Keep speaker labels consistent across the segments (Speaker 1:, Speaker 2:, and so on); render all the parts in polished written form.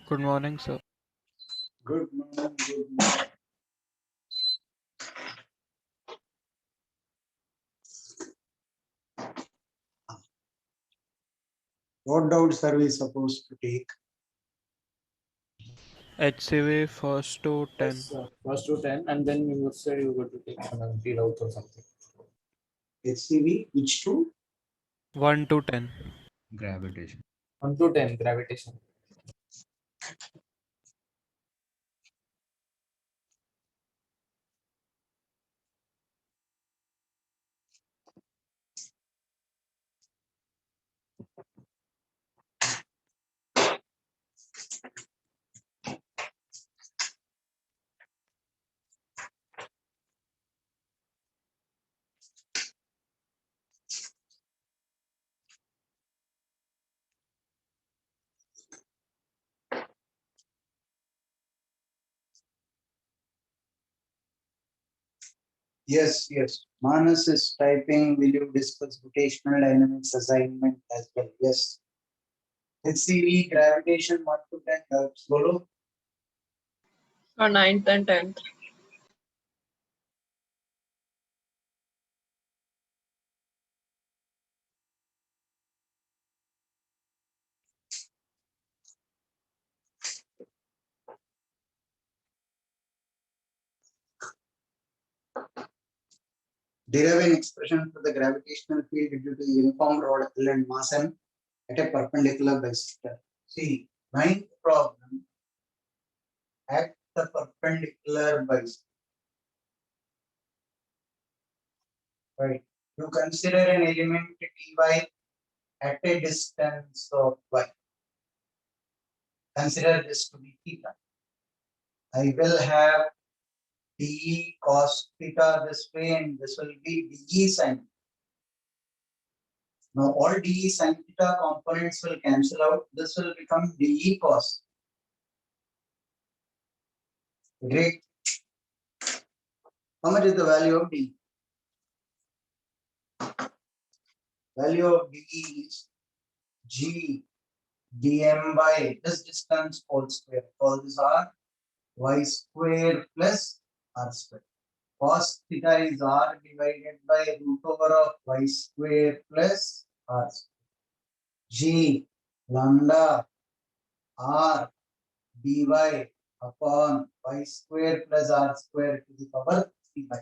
Speaker 1: Good morning, sir.
Speaker 2: Good morning. Good morning. What doubts are we supposed to take?
Speaker 1: HCV first to 10.
Speaker 3: Yes, first to 10, and then you said you were to take some empty route or something.
Speaker 2: HCV, which two?
Speaker 1: 1 to 10.
Speaker 4: Gravitation.
Speaker 3: 1 to 10, gravitation.
Speaker 2: Yes, yes. Manas is typing. Will you discuss rotational dynamics assignment as well? Yes. HCV, gravitation, 1 to 10 helps. Bolo?
Speaker 5: Or 9th and 10th.
Speaker 2: Derive an expression for the gravitational field due to uniform rod L and mass m at a perpendicular bisector. See, ninth problem at the perpendicular bisector. Right. You consider an element dy at a distance of y. Consider this to be theta. I will have dE cos theta this way, and this will be dE sin. Now all dE sin theta components will cancel out. This will become dE cos. Great. How much is the value of dE? Value of dE is G dm by this distance whole square. All these are y square plus r square. Cos theta is r divided by root over of y square plus r square. G lambda r dy upon y square plus r square to the power 3 by.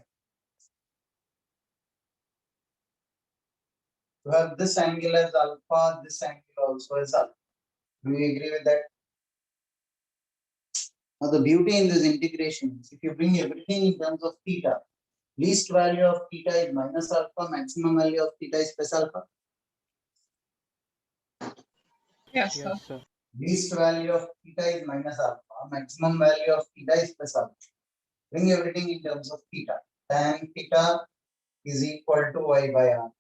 Speaker 2: You have this angle as alpha, this angle also as alpha. Do you agree with that? Now the beauty in this integration is if you bring everything in terms of theta, least value of theta is minus alpha, maximum value of theta is plus alpha.
Speaker 5: Yes, sir.
Speaker 1: Yes, sir.
Speaker 2: Least value of theta is minus alpha, maximum value of theta is plus alpha. Bring everything in terms of theta. Tan theta is equal to y by r.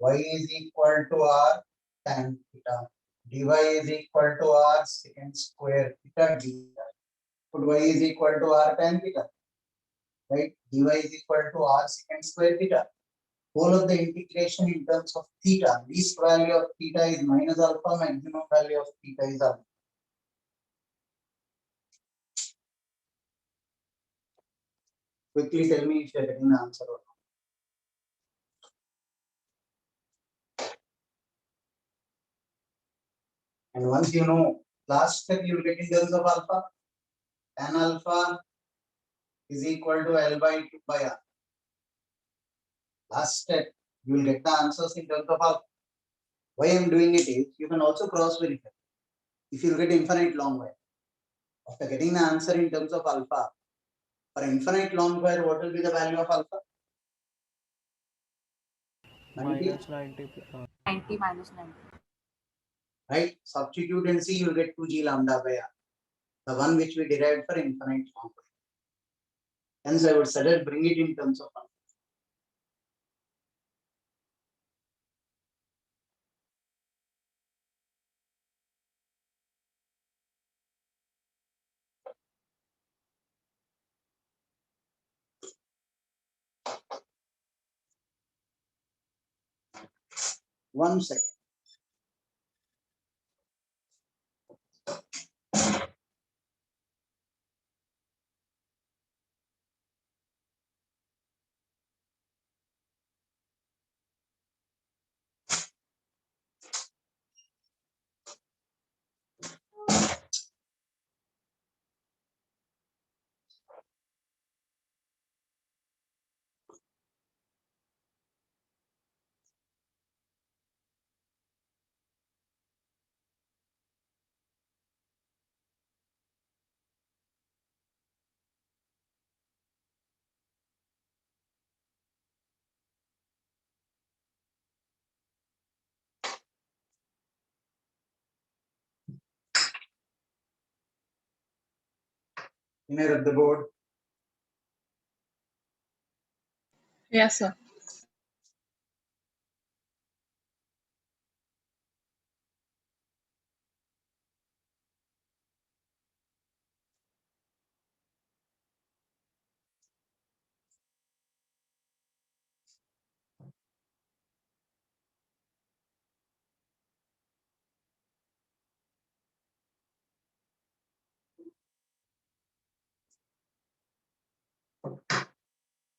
Speaker 2: Y is equal to r tan theta. Dy is equal to r secant square theta d. Put y is equal to r tan theta. Right? Dy is equal to r secant square theta. Whole of the integration in terms of theta. Least value of theta is minus alpha, maximum value of theta is alpha. Quickly tell me if you are getting the answer or not. And once you know, last step you will get in terms of alpha. Tan alpha is equal to L by 2 by R. Last step, you will get the answers in terms of alpha. Why I am doing it is, you can also cross verify. If you get infinite long wire, after getting the answer in terms of alpha, for infinite long wire, what will be the value of alpha? 90?
Speaker 1: Minus 90.
Speaker 4: 90 minus 90.
Speaker 2: Right? Substitute and see, you will get 2g lambda by R. The one which we derived for infinite long wire. Hence, I would suggest bring it in terms of alpha. One second. Inner of the board.
Speaker 5: Yes, sir.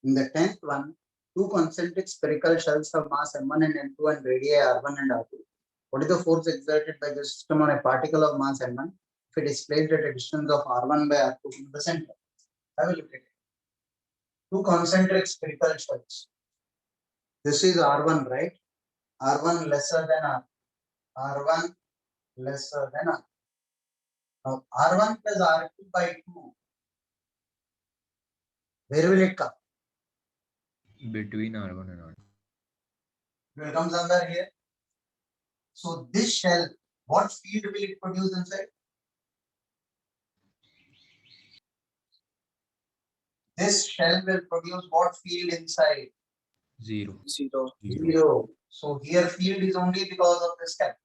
Speaker 2: In the 10th one, two concentric spherical shells have mass m1 and m2 and radii r1 and r2. What is the force exerted by the system on a particle of mass m1 if it is placed at a distance of r1 by r2 from the center? Have a look at it. Two concentric spherical shells. This is R1, right? R1 lesser than R. R1 lesser than R. Now R1 plus R2 by 2. Where will it come?
Speaker 6: Between R1 and R2.
Speaker 2: It will come somewhere here. So this shell, what field will it produce inside? This shell will produce what field inside?
Speaker 6: 0.
Speaker 3: 0.
Speaker 2: 0. So here field is only because of this capital.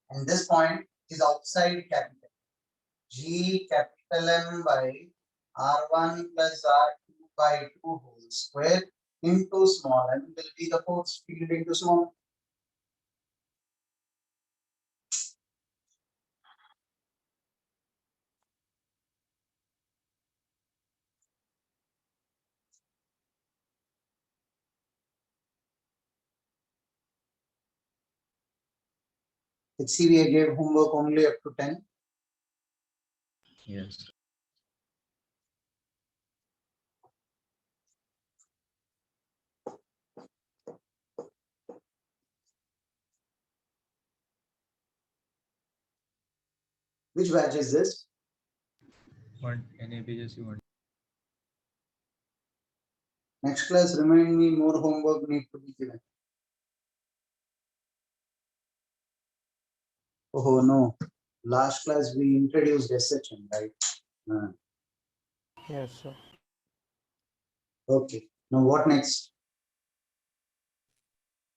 Speaker 2: And this point is outside capital. G capital M by R1 plus R2 by 2 whole square into small m will be the force field into small. HCV I gave homework only up to 10.
Speaker 6: Yes.
Speaker 2: Which batch is this?
Speaker 6: What any pages you want?
Speaker 2: Next class, remind me more homework need to be given. Oh no, last class we introduced SHM, right?
Speaker 1: Yes, sir.
Speaker 2: Okay, now what next?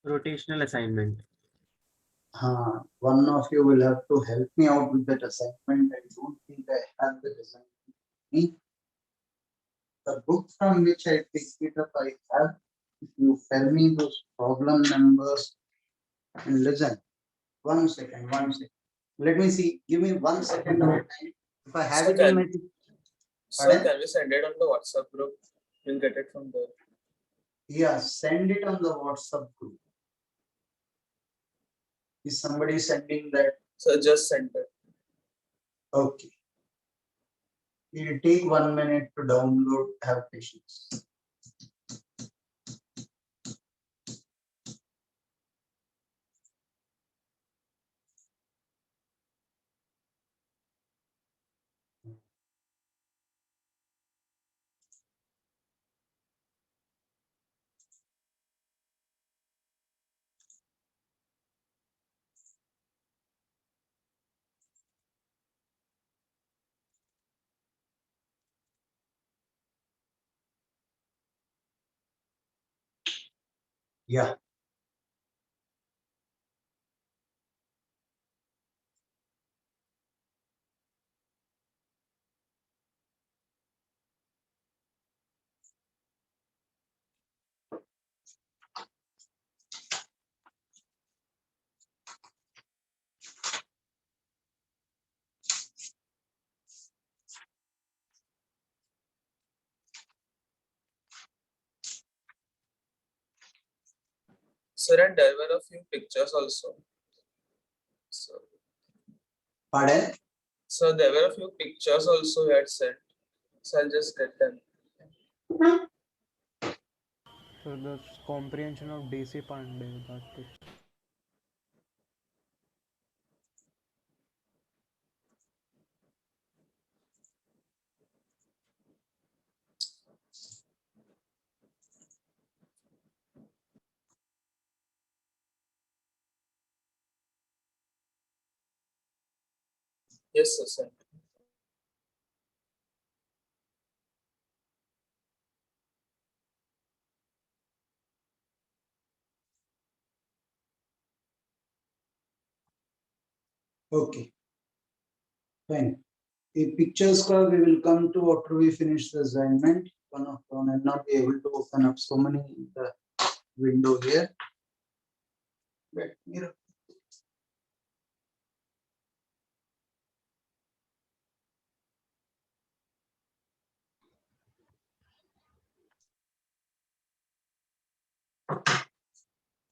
Speaker 3: Rotational assignment.
Speaker 2: One of you will have to help me out with that assignment. I don't think I have the assignment. The book from which I picked it up, I have. If you tell me those problem numbers and listen. 1 second, 1 second. Let me see. Give me 1 second of time. If I have it in my.
Speaker 3: Sir,
Speaker 2: Pardon?
Speaker 3: can we send it on the WhatsApp group? We'll get it from there.
Speaker 2: Yeah, send it on the WhatsApp group. Is somebody sending that?
Speaker 3: So just send it.
Speaker 2: Okay. It will take 1 minute to download. Have patience. Yeah.
Speaker 3: Sir, and there were a few pictures also.
Speaker 2: Pardon?
Speaker 3: So there were a few pictures also you had sent. So I'll just get them.
Speaker 1: So the comprehension of DC Pandey, that is.
Speaker 3: Yes, sir. Send.
Speaker 2: Okay. Fine. The pictures call we will come to after we finish the assignment. One of them will not be able to open up so many in the window here. Let me.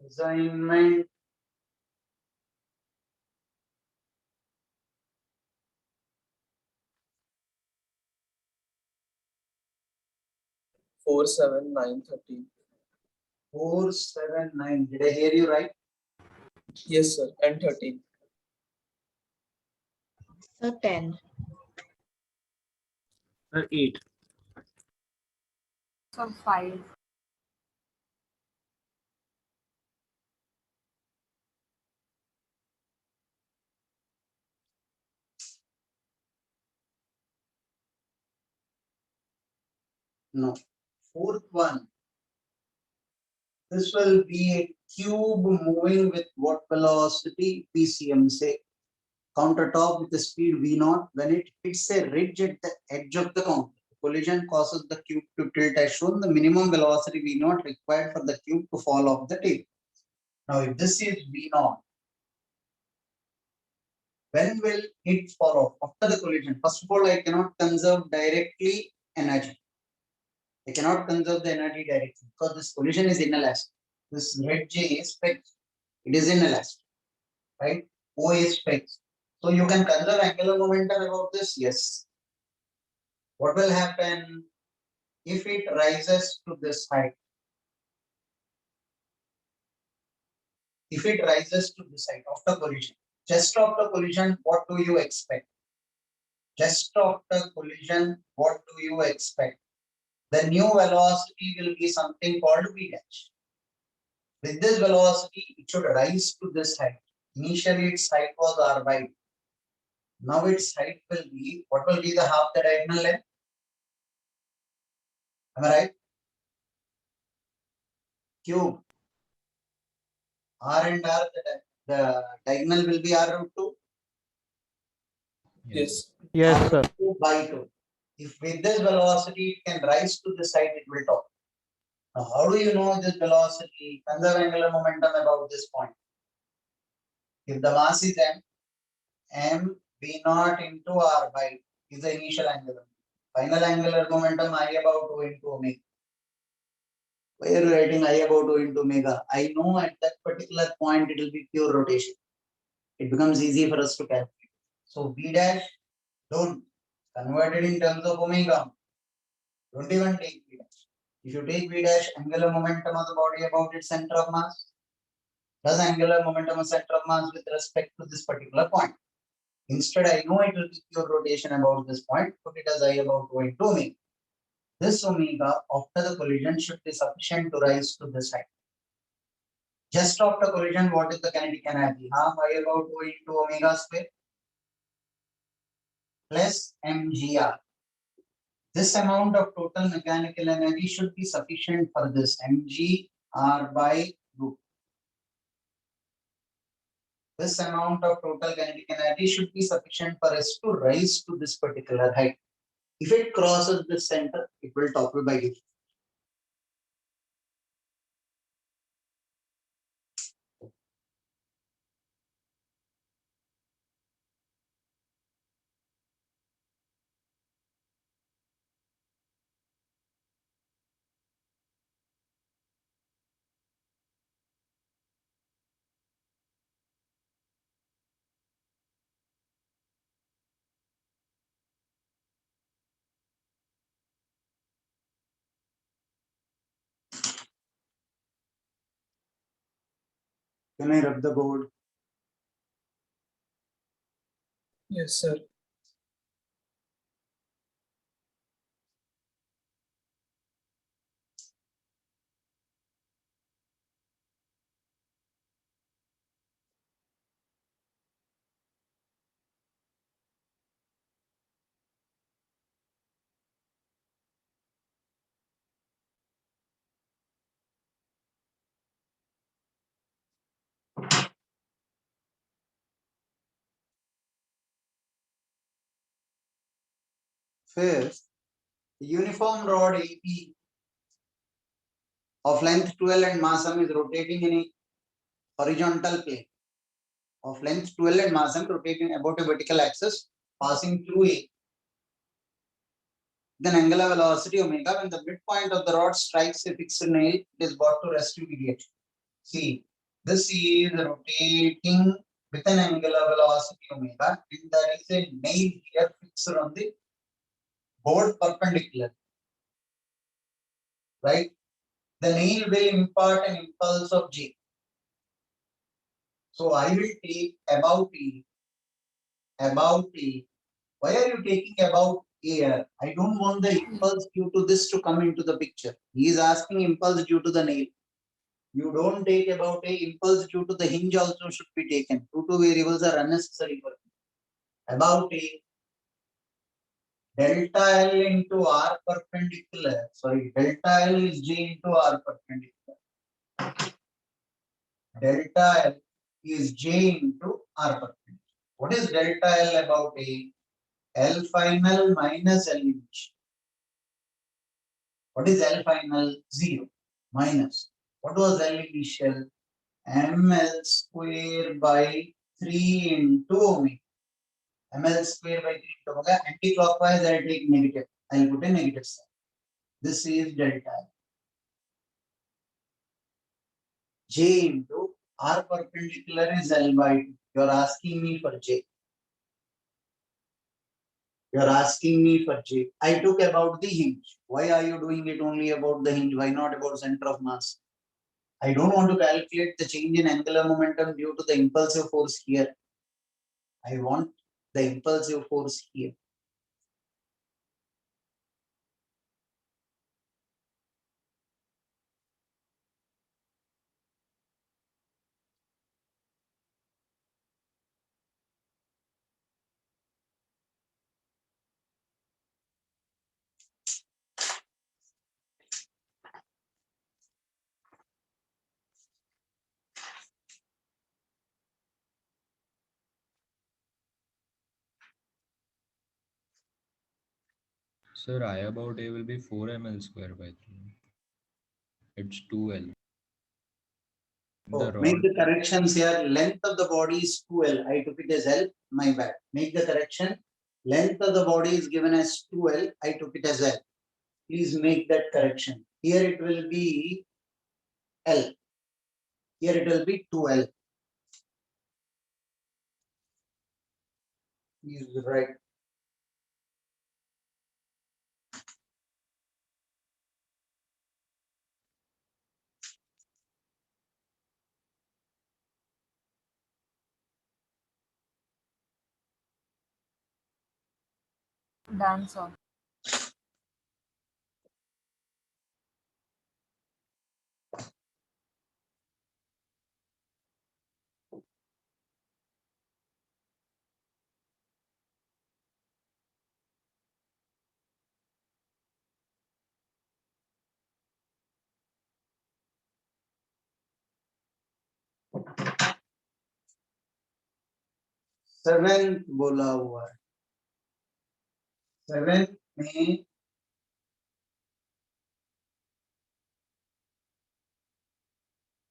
Speaker 2: Assignment.
Speaker 3: Four, 7, 9, 13.
Speaker 2: 479. Did I hear you right?
Speaker 3: Yes, sir. And 13.
Speaker 7: Sir, 10.
Speaker 1: 8.
Speaker 4: So 5.
Speaker 2: No. Fourth one. This will be a cube moving with what velocity? PCM, say countertop with the speed V0. When it hits a ridge at the edge of the counter, collision causes the cube to tilt as shown. The minimum velocity V0 required for the cube to fall off the table. Now, if this is V0, when will it fall off? After the collision. First of all, I cannot conserve directly energy. I cannot conserve the energy directly because this collision is inelastic. This ridge is fixed. It is inelastic, right? O is fixed. So you can conserve angular momentum about this? Yes. What will happen if it rises to this height? If it rises to this height after collision, just after collision, what do you expect? Just after collision, what do you expect? The new velocity will be something called V dash. With this velocity, it should rise to this height. Initially, its height was r by 2. Now its height will be, what will be the half the diagonal length? Am I right? Cube. R and R, the diagonal will be r root 2.
Speaker 3: Yes.
Speaker 1: Yes,
Speaker 2: R
Speaker 1: sir.
Speaker 2: root 2 by 2. If with this velocity it can rise to this height, it will top. Now, how do you know this velocity? Conserve angular momentum about this point. If the mass is m v naught into r by is the initial angular. Final angular momentum I about 2 into omega. Why are you writing I about 2 into omega? I know at that particular point it will be pure rotation. It becomes easy for us to calculate. So v dash, don't convert it in terms of omega. Don't even take v dash. If you take v dash, angular momentum of the body about its center of mass, does angular momentum of center of mass with respect to this particular point. Instead, I know it will be pure rotation about this point, put it as I about 2 into omega. This omega after the collision should be sufficient to rise to this height. Just after collision, what is the kinetic energy? Half I about 2 into omega square plus mgr. This amount of total mechanical energy should be sufficient for this mgr by root. This amount of total kinetic energy should be sufficient for us to rise to this particular height. If it crosses the center, it will topple by it. Can I rub the board?
Speaker 3: Yes, sir.
Speaker 2: Fifth, the uniform rod AP of length 12 and mass m is rotating in a horizontal plane. Of length 12 and mass m rotating about a vertical axis, passing through A. Then angular velocity omega, when the midpoint of the rod strikes a fixed nail, it is brought to rest immediately. See, this is rotating with an angular velocity omega, and there is a nail here fixed on the board perpendicular, right? the nail will impart an impulse of J. So I will take about A. About A. Why are you taking about A here? I don't want the impulse due to this to come into the picture. He is asking impulse due to the nail. You don't take about A. Impulse due to the hinge also should be taken. Two variables are unnecessary for me. About A. Delta L into R perpendicular. Sorry, delta L is J into R perpendicular. Delta L is J into R perpendicular. What is delta L about A? L final minus L initial. What is L final? 0 minus. What was L initial? ML square by 3 into omega. ML square by 3 into omega. Anti-clockwise, I'll take negative. I'll put a negative sign. This is delta L. J into R perpendicular is L by 2. You're asking me for J. You're asking me for J. I took about the hinge. Why are you doing it only about the hinge? Why not about center of mass? I don't want to calculate the change in angular momentum due to the impulsive force here. I want the impulsive force here.
Speaker 6: Sir, I about A will be 4 ml square by 3. It's 2L.
Speaker 2: Oh,
Speaker 6: The
Speaker 2: make
Speaker 6: rod,
Speaker 2: the corrections here. Length of the body is 2L. I took it as L. My bad. Make the correction. Length of the body is given as 2L. I took it as L. Please make that correction. Here it will be L. Here it will be 2L. Is right.
Speaker 4: Done, sir.
Speaker 2: Seventh बोला हुआ है. Seventh में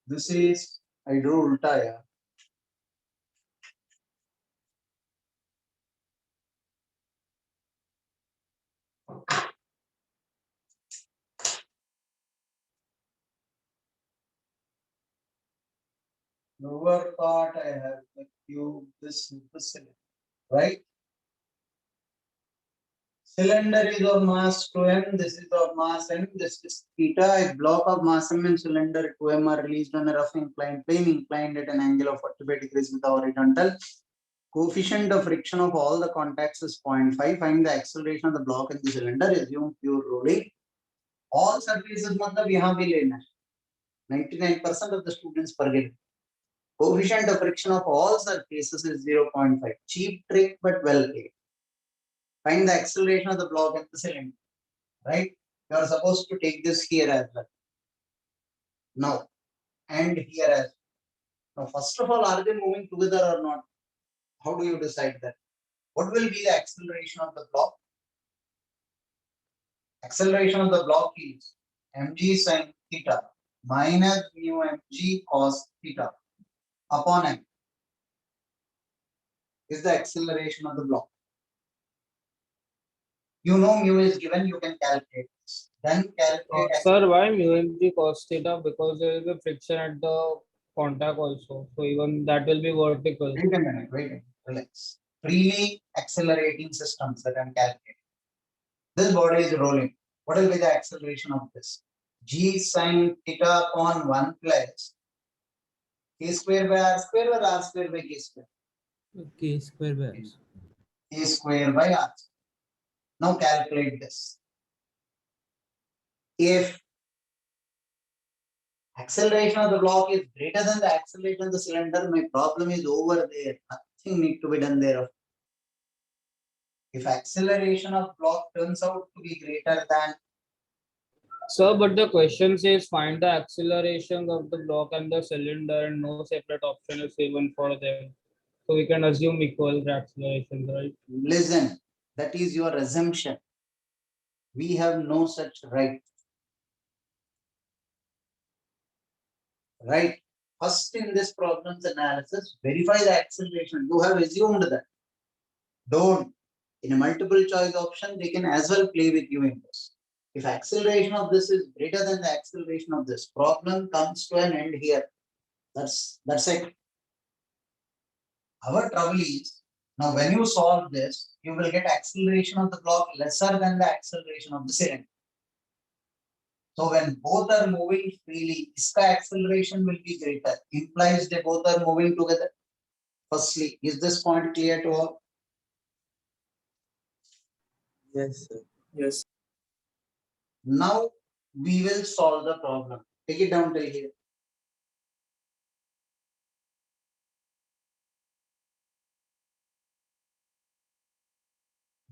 Speaker 2: this is I drew उल्टा यार. Lower part I have the cube, this is the cylinder, right? Cylinder is of mass 2m, this is of mass m, this is theta. A block of mass m and cylinder 2m are released on a rough inclined plane, inclined at an angle of 45 degrees with the horizontal. Coefficient of friction of all the contacts is 0.5. Find the acceleration of the block in the cylinder. Assume pure rolling. All surfaces मतलब यहाँ भी लेना है. 99% of the students forget. Coefficient of friction of all surfaces is 0.5. Cheap trick, but well played. Find the acceleration of the block in the cylinder. Right? You are supposed to take this here as well. Now, and here as well. Now, first of all, are they moving together or not? How do you decide that? What will be the acceleration of the block? Acceleration of the block is mg sin theta minus mu mg cos theta upon m is the acceleration of the block. You know mu is given, you can calculate this. Then calculate.
Speaker 7: Sir, why mu mg cos theta? Because there is a friction at the contact also. So even that will be vertical.
Speaker 2: Wait a minute, relax. Freely accelerating systems that I'm calculating. This body is rolling. What will be the acceleration of this? G sine theta upon 1 plus k square by r square or r square by k square?
Speaker 8: K square by r.
Speaker 2: K square by r. Now calculate this. If acceleration of the block is greater than the acceleration of the cylinder, my problem is over there. Nothing need to be done there. If acceleration of block turns out to be greater than,
Speaker 7: Sir, but the question says find the acceleration of the block and the cylinder, and no separate option is given for them. So we can assume equal acceleration, right?
Speaker 2: listen, that is your assumption. We have no such right. Right? First in this problem's analysis, verify the acceleration. You have assumed that. Don't. In a multiple choice option, they can as well play with you in this. If acceleration of this is greater than the acceleration of this, problem comes to an end here. That's it. Our trouble is, now when you solve this, you will get acceleration of the block lesser than the acceleration of the cylinder. So when both are moving freely, iska acceleration will be greater. Implies they both are moving together. Firstly, is this point clear to all?
Speaker 3: Yes, sir. Yes.
Speaker 2: Now we will solve the problem. Take it down till here.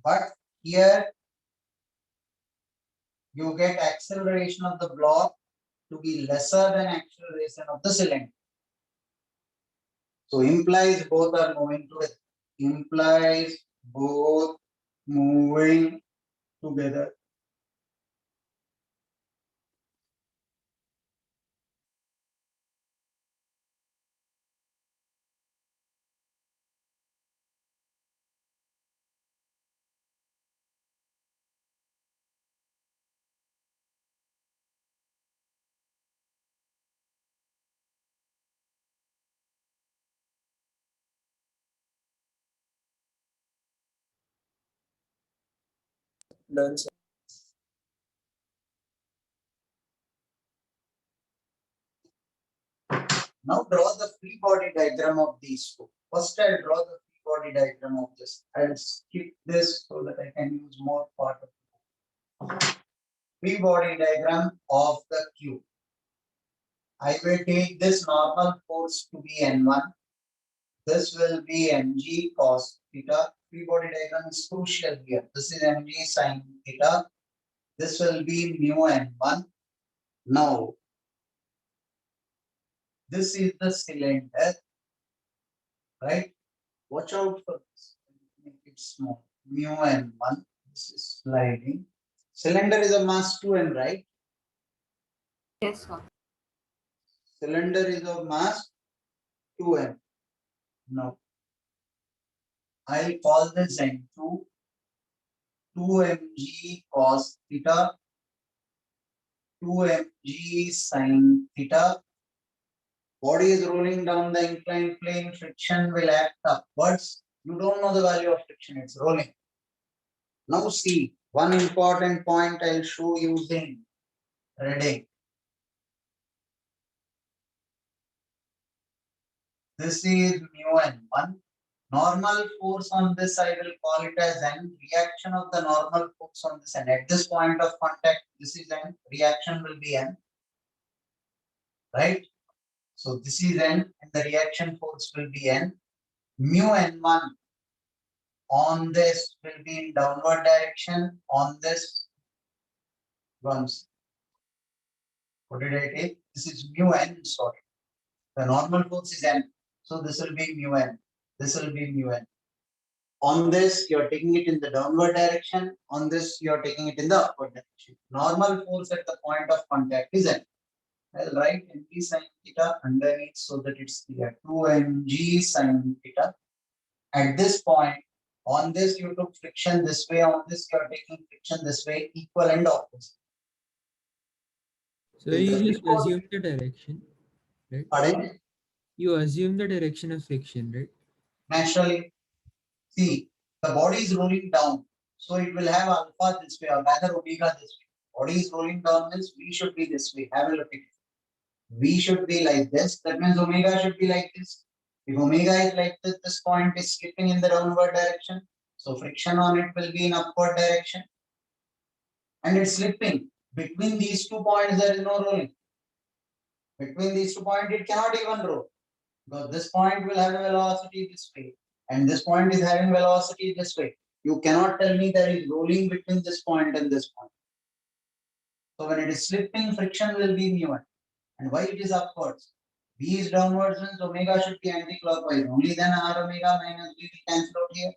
Speaker 2: But here you get acceleration of the block to be lesser than acceleration of the cylinder. So implies both are moving together. Implies both moving together.
Speaker 3: Done, sir.
Speaker 2: Now draw the free body diagram of these two. First, I'll draw the free body diagram of this. I'll skip this so that I can use more part of it. Free body diagram of the cube. I will take this normal force to be N1. This will be mg cos theta. Free body diagram is crucial here. This is mg sin theta. This will be mu N1. Now, this is the cylinder, right? Watch out for this. Make it small. Mu N1. This is sliding. Cylinder is of mass 2m, right?
Speaker 4: Yes, sir.
Speaker 2: Cylinder is of mass 2m. Now, I'll call this N2, 2mg cos theta, 2mg sin theta. Body is rolling down the inclined plane, friction will act upwards. You don't know the value of friction, it's rolling. Now see, one important point I'll show using reading. This is mu N1. Normal force on this I will call it as N. Reaction of the normal force on this N. At this point of contact, this is N. Reaction will be N. Right? So this is N and the reaction force will be N. Mu N1 on this will be in downward direction. On this once. What did I take? This is mu N, sorry. The normal force is N. So this will be mu N. This will be mu N. On this, you're taking it in the downward direction. On this, you're taking it in the upward direction. Normal force at the point of contact is N. I'll write mg sin theta underneath so that it's clear. 2mg sin theta. At this point, on this you took friction this way, on this you are taking friction this way, equal and opposite.
Speaker 8: So you just assume the direction, right?
Speaker 2: Pardon?
Speaker 8: You assume the direction of friction, right?
Speaker 2: Naturally. See, the body is rolling down. So it will have alpha this way or rather omega this way. body is rolling down means V should be this way. Have a look at it. V should be like this. That means omega should be like this. If omega is like this point is slipping in the downward direction. So friction on it will be in upward direction. And it's slipping. Between these 2 points, there is no rolling. Between these 2 points, it cannot even roll. Because this point will have a velocity this way. And this point is having velocity this way. You cannot tell me there is rolling between this point and this point. So when it is slipping, friction will be mu1. And why it is upwards? V is downwards means omega should be anti-clockwise. Only then R omega minus V will cancel out here.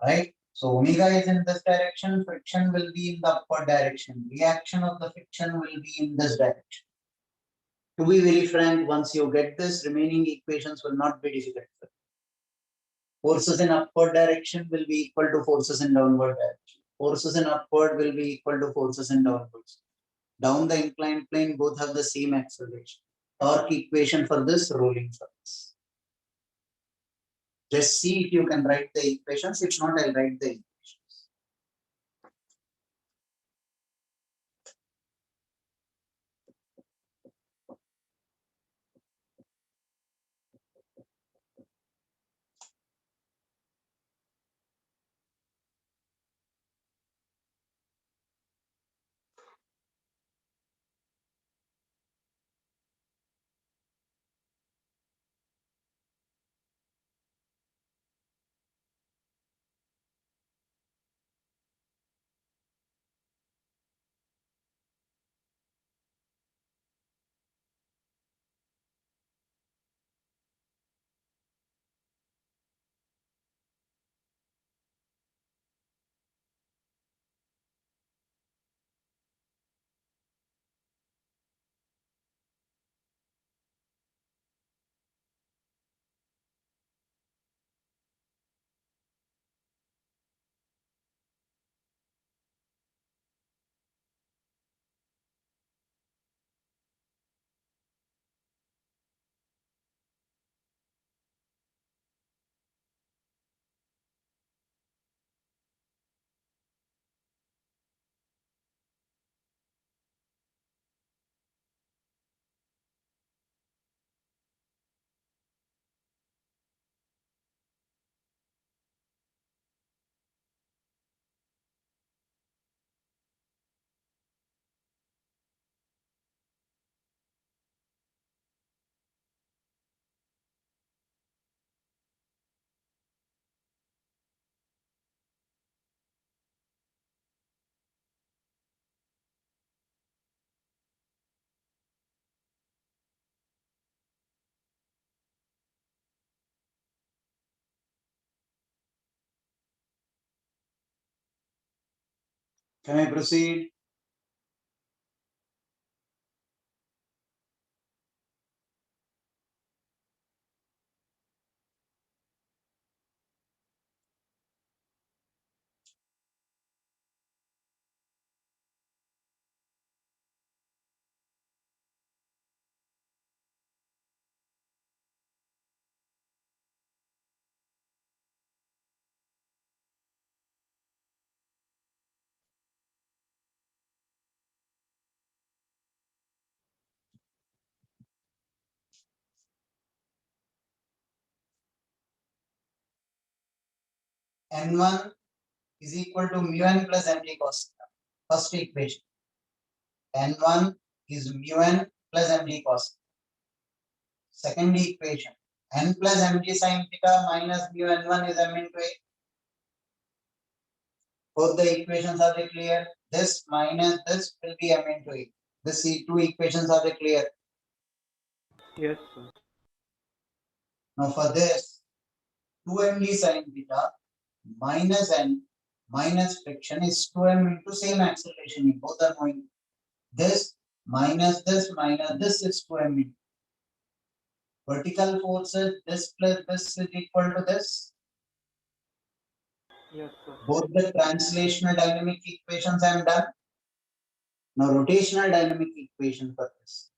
Speaker 2: Right? So omega is in this direction, friction will be in the upward direction. Reaction of the friction will be in this direction. To be very frank, once you get this, remaining equations will not be difficult. Forces in upward direction will be equal to forces in downward direction. Forces in upward will be equal to forces in downwards. Down the inclined plane, both have the same acceleration. Torque equation for this, rolling surface. Just see if you can write the equations. If not, I'll write the equations. Can I proceed? N1 is equal to mu n plus mg cos theta. First equation. N1 is mu n plus mg cos theta. Second equation. N plus mg sin theta minus mu n1 is m into a. Both the equations are they clear? This minus this will be m into a. This two equations are they clear?
Speaker 1: Yes, sir.
Speaker 2: Now for this, 2mg sin theta minus n minus friction is 2m into same acceleration. You both are knowing. This minus this is 2m into. Vertical forces, this plus this is equal to this.
Speaker 1: Yes, sir.
Speaker 2: Both the translational dynamic equations I am done. Now rotational dynamic equation for this.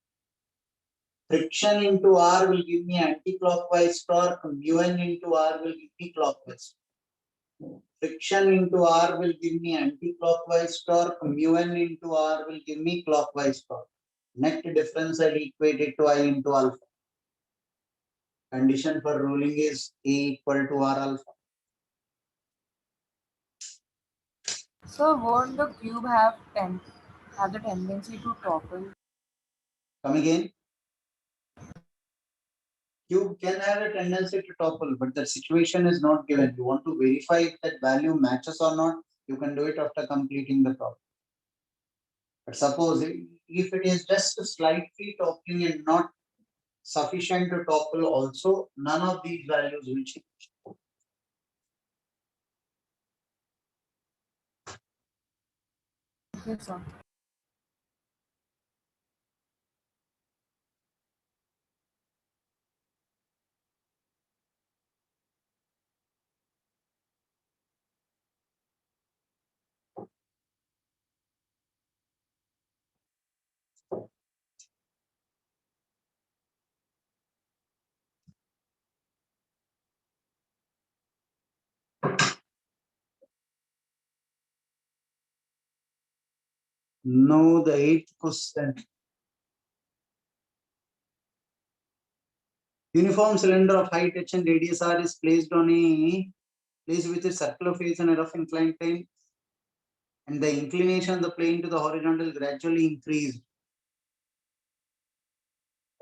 Speaker 2: Friction into R will give me anti-clockwise torque, mu n into R will give me clockwise. Friction into R will give me anti-clockwise torque. Mu n into R will give me clockwise torque. Net difference I'll equate it to I into alpha. Condition for rolling is A equal to R alpha.
Speaker 4: So won't the cube have the tendency to topple?
Speaker 2: Come again. Cube can have a tendency to topple, but the situation is not given. You want to verify if that value matches or not, you can do it after completing the problem. But suppose if it is just slightly toppling and not sufficient to topple also, none of these values will change.
Speaker 4: Okay, sir.
Speaker 2: Now the eighth question. Uniform cylinder of high tension radius R is placed on a place with a circular face and a rough inclined plane, and the inclination of the plane to the horizontal gradually increased.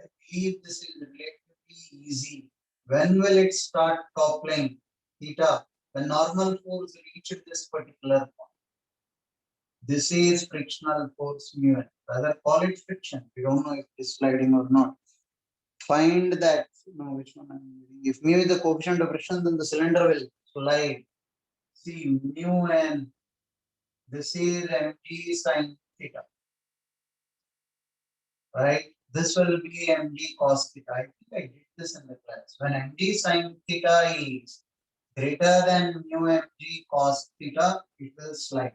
Speaker 2: I believe this is relatively easy. When will it start toppling? Theta. The normal force reached this particular point. This is frictional force mu n. Rather call it friction. We don't know if it is sliding or not. Find that. No, which one I'm reading. If mu is the coefficient of friction, then the cylinder will slide. See mu n. This is mg sin theta. Right? This will be mg cos theta. I think I did this in the class. When mg sin theta is greater than mu mg cos theta, it will slide.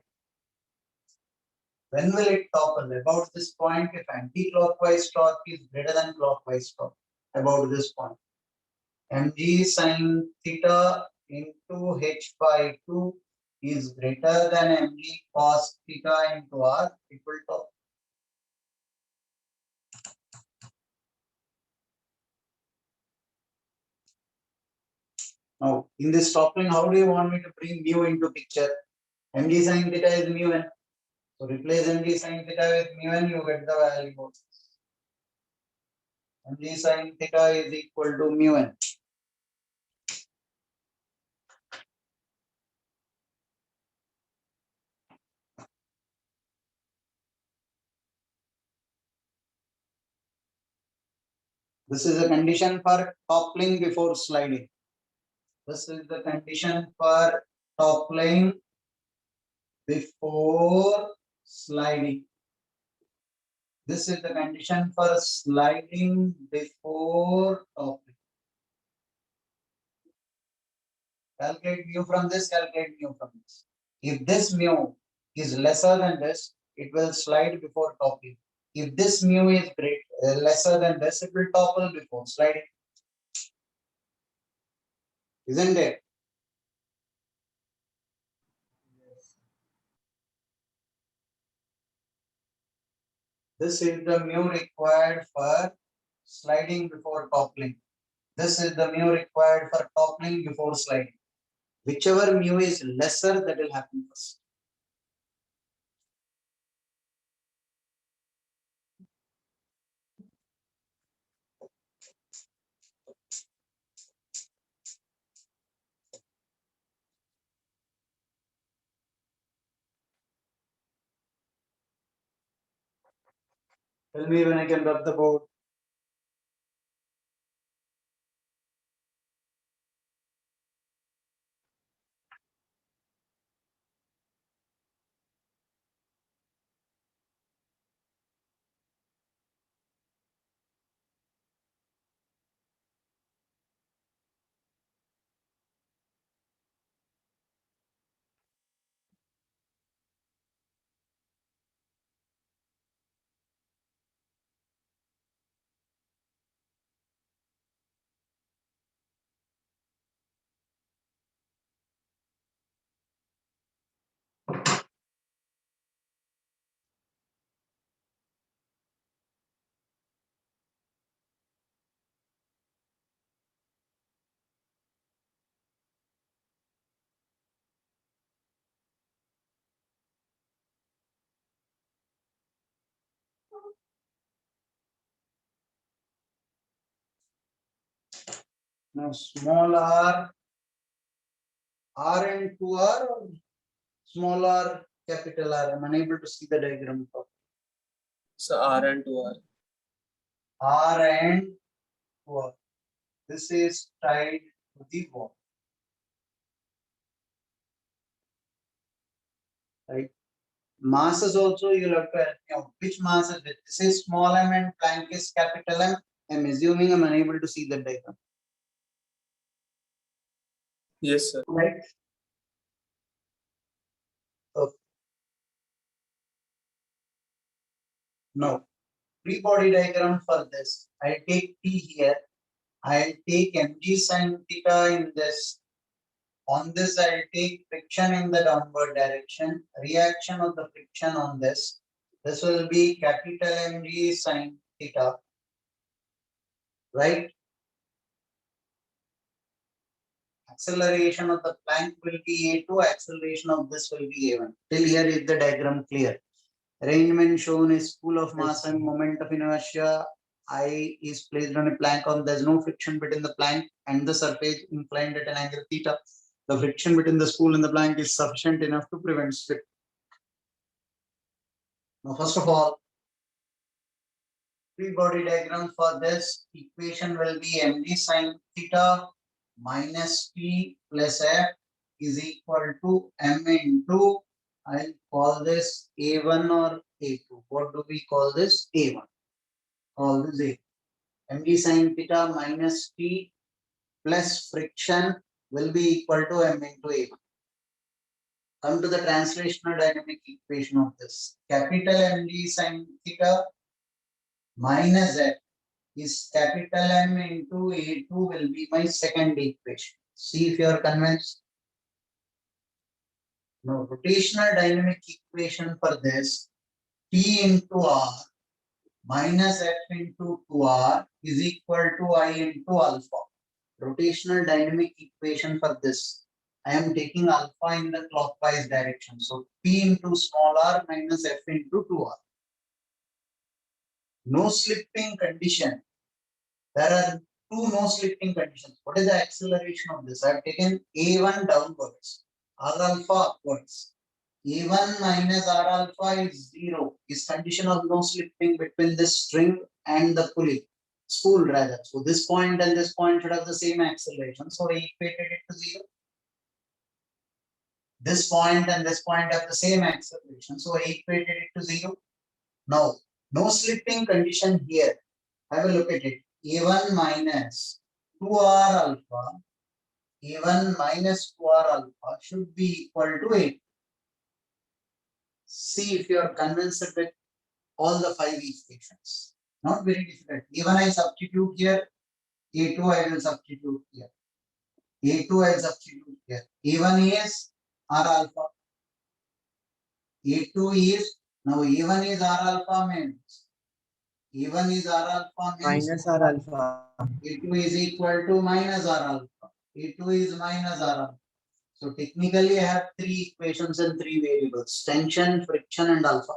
Speaker 2: When will it topple? About this point, if anti-clockwise torque is greater than clockwise torque, about this point. Mg sin theta into h by 2 is greater than mg cos theta into r, it will topple. Now, in this toppling, how do you want me to bring mu into picture? Mg sin theta is mu n. So replace mg sin theta with mu n, you get the value. Mg sin theta is equal to mu n. This is a condition for toppling before sliding. This is the condition for toppling before sliding. This is the condition for sliding before toppling. Calculate mu from this, calculate mu from this. If this mu is lesser than this, it will slide before toppling. If this mu is lesser than this, it will topple before sliding. Isn't it? This is the mu required for sliding before toppling. This is the mu required for toppling before sliding. Whichever mu is lesser, that will happen first. Tell me when I can rub the board. Now small r and 2r or small r, capital R. I'm unable to see the diagram.
Speaker 3: So R and 2R.
Speaker 2: R and 2r. This is tied to the wall. Right. Masses also you'll have to help me out. Which mass is it? This is small m and plank is capital M. I'm assuming I'm unable to see the diagram.
Speaker 3: Yes, sir.
Speaker 2: Right. Okay. Now, free body diagram for this. I'll take T here. I'll take mg sin theta in this. On this, I'll take friction in the downward direction. Reaction of the friction on this. This will be capital mg sin theta. Right? Acceleration of the plank will be A2, acceleration of this will be A1. Till here is the diagram clear. Arrangement shown is pool of mass and moment of inertia. I is placed on a plank on, there's no friction between the plank and the surface inclined at an angle theta. The friction between the spool and the plank is sufficient enough to prevent slip. Now, first of all, free body diagram for this equation will be mg sin theta minus T plus F is equal to M into, I'll call this A1 or A2. What do we call this? A1. Call this A. mg sin theta minus T plus friction will be equal to M into A1. Come to the translational dynamic equation of this. Capital mg sin theta minus F is capital M into A2 will be my second equation. See if you are convinced. Now, rotational dynamic equation for this, T into R minus F into 2R is equal to I into alpha. Rotational dynamic equation for this, I am taking alpha in the clockwise direction. So, P into small r minus F into 2R. No slipping condition. There are two no slipping conditions. What is the acceleration of this? I have taken A1 downwards, R alpha upwards. A1 minus R alpha is 0. Is condition of no slipping between this string and the pulley, spool rather. So this point and this point should have the same acceleration. So I equated it to 0. This point and this point have the same acceleration. So I equated it to 0. Now, no slipping condition here. Have a look at it. A1 minus 2R alpha, A1 minus 2R alpha should be equal to 8. See if you are convinced with all the 5 equations. Not very difficult. A1 I substitute here, A2 I will substitute here. A2 I substitute here. A1 is R alpha. A2 is, now A1 is R alpha means, A1 is R alpha means
Speaker 1: Minus R alpha.
Speaker 2: A2 is equal to minus R alpha. A2 is minus R alpha. So technically I have 3 equations and 3 variables, tension, friction and alpha.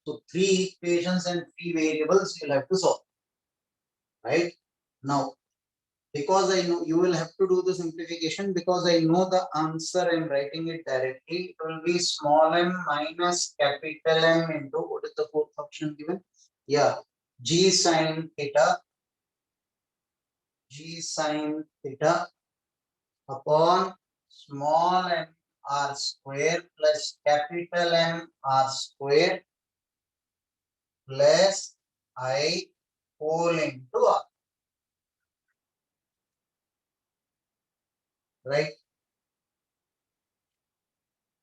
Speaker 2: So 3 equations and 3 variables you'll have to solve. Right? Now, because I know you will have to do the simplification, because I know the answer, I'm writing it directly. It will be small m minus capital M into, what is the fourth option given? Yeah, G sin theta upon small m r square plus capital M r square plus I whole into R. Right?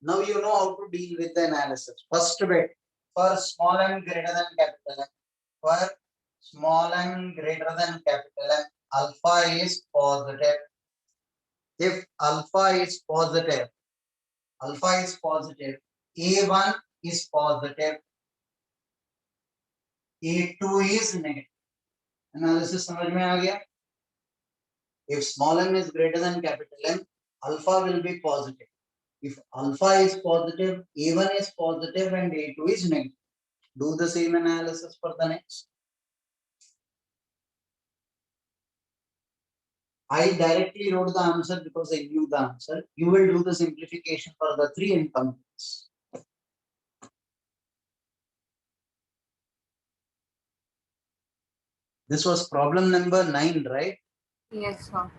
Speaker 2: Now you know how to deal with the analysis. First bit, for small m greater than capital M. For small m greater than capital M, alpha is positive. If alpha is positive, A1 is positive, A2 is negative. Analysis समझ में आ गया? If small m is greater than capital M, alpha will be positive. If alpha is positive, A1 is positive and A2 is negative. Do the same analysis for the next. I directly wrote the answer because I knew the answer. You will do the simplification for the 3 and completes. This was problem number 9, right?
Speaker 4: Yes, sir.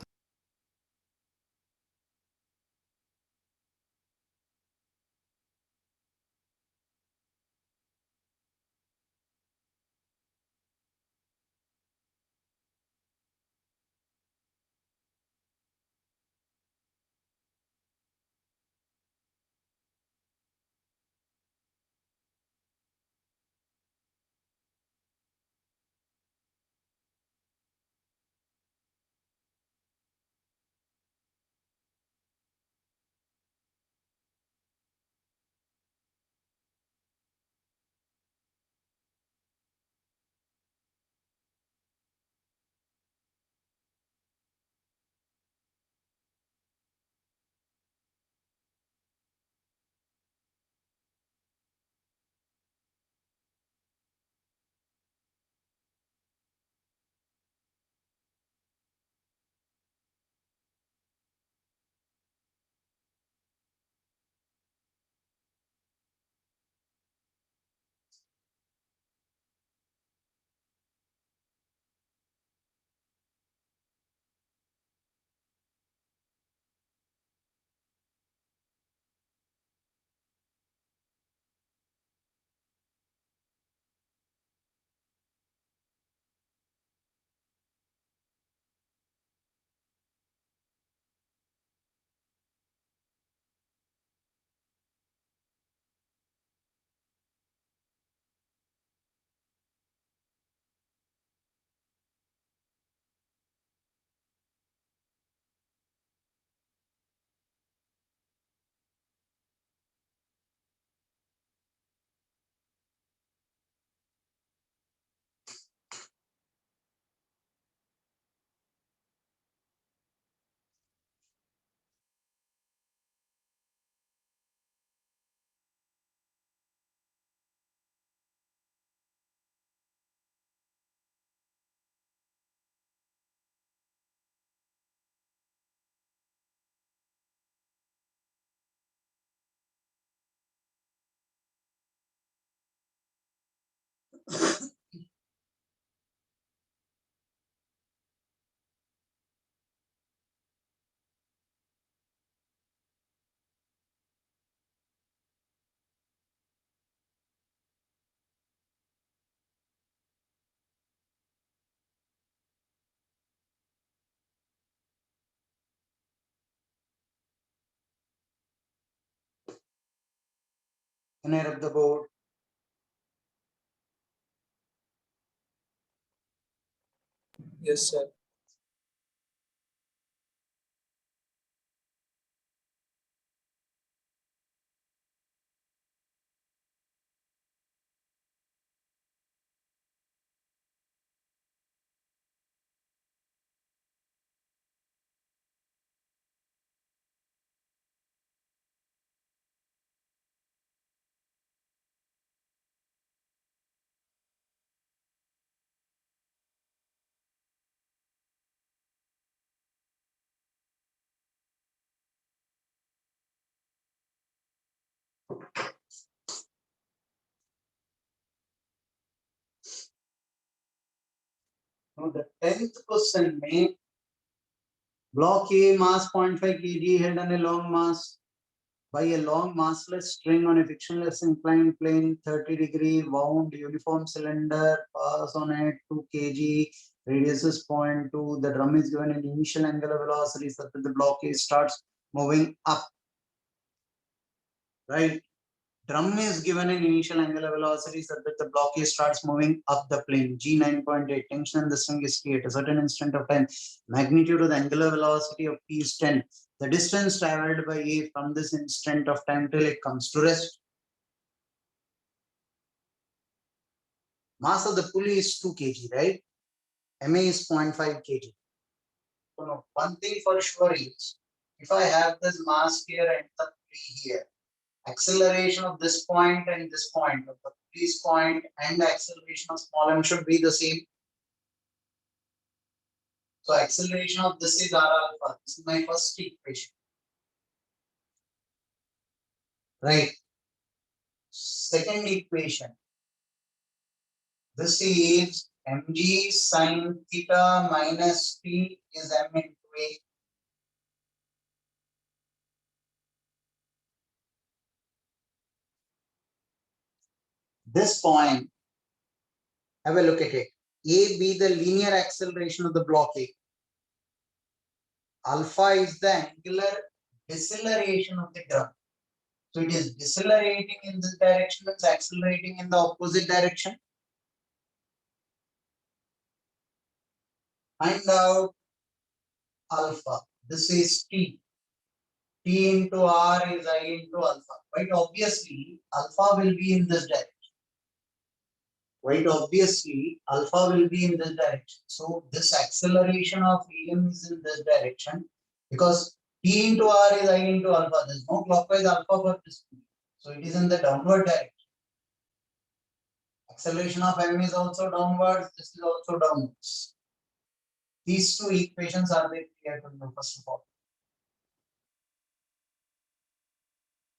Speaker 2: Can I rub the board?
Speaker 3: Yes, sir.
Speaker 2: Now the 10th question may block A mass 0.5 kg held on a long mass by a long massless string on a frictionless inclined plane, 30 degree wound uniform cylinder, pass on it 2 kg, radius is 0.2. The drum is given an initial angular velocity such that the block A starts moving up. Right? Drum is given an initial angular velocity such that the block A starts moving up the plane. G 9.8. Tension on the string is T at a certain instant of time. Magnitude of the angular velocity of P is 10. The distance traveled by A from this instant of time till it comes to rest. Mass of the pulley is 2 kg, right? MA is 0.5 kg. So now, one thing for sure is, if I have this mass here and the pulley here, acceleration of this point and this point, of the this point and the acceleration of small m should be the same. So acceleration of this is r alpha. This is my first equation. Right. Second equation. This is mg sine theta minus t is m into a. This point, have a look at it. A be the linear acceleration of the block A. Alpha is the angular deceleration of the drum. So it is decelerating in this direction, it's accelerating in the opposite direction. Find out alpha. This is T. T into R is I into alpha. Quite obviously, alpha will be in this direction. Quite obviously, alpha will be in this direction. So this acceleration of EM is in this direction because T into R is I into alpha. There is no clockwise alpha for this. So it is in the downward direction. Acceleration of M is also downwards. This is also downwards. These two equations are very clear to know first of all.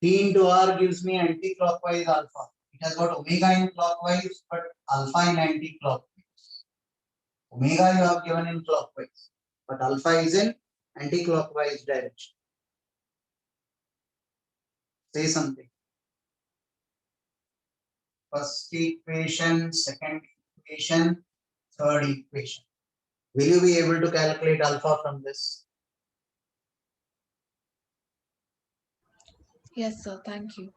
Speaker 2: T into R gives me anti-clockwise alpha. It has got omega in clockwise, but alpha in anti-clockwise. Omega you have given in clockwise, but alpha is in anti-clockwise direction. Say something. First equation, second equation, third equation. Will you be able to calculate alpha from this?
Speaker 5: Yes, sir. Thank you.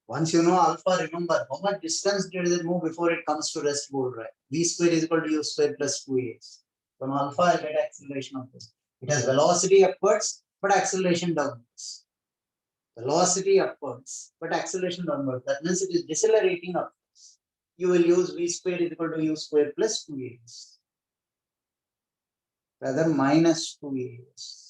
Speaker 2: Once you know alpha, remember how much distance does it move before it comes to rest board, right? V square is equal to U square plus 2as. From alpha, I get acceleration of this. It has velocity upwards, but acceleration downwards. Velocity upwards, but acceleration downwards. That means it is decelerating upwards. You will use V square is equal to U square plus 2as. Rather minus 2as.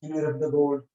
Speaker 2: Inner of the board.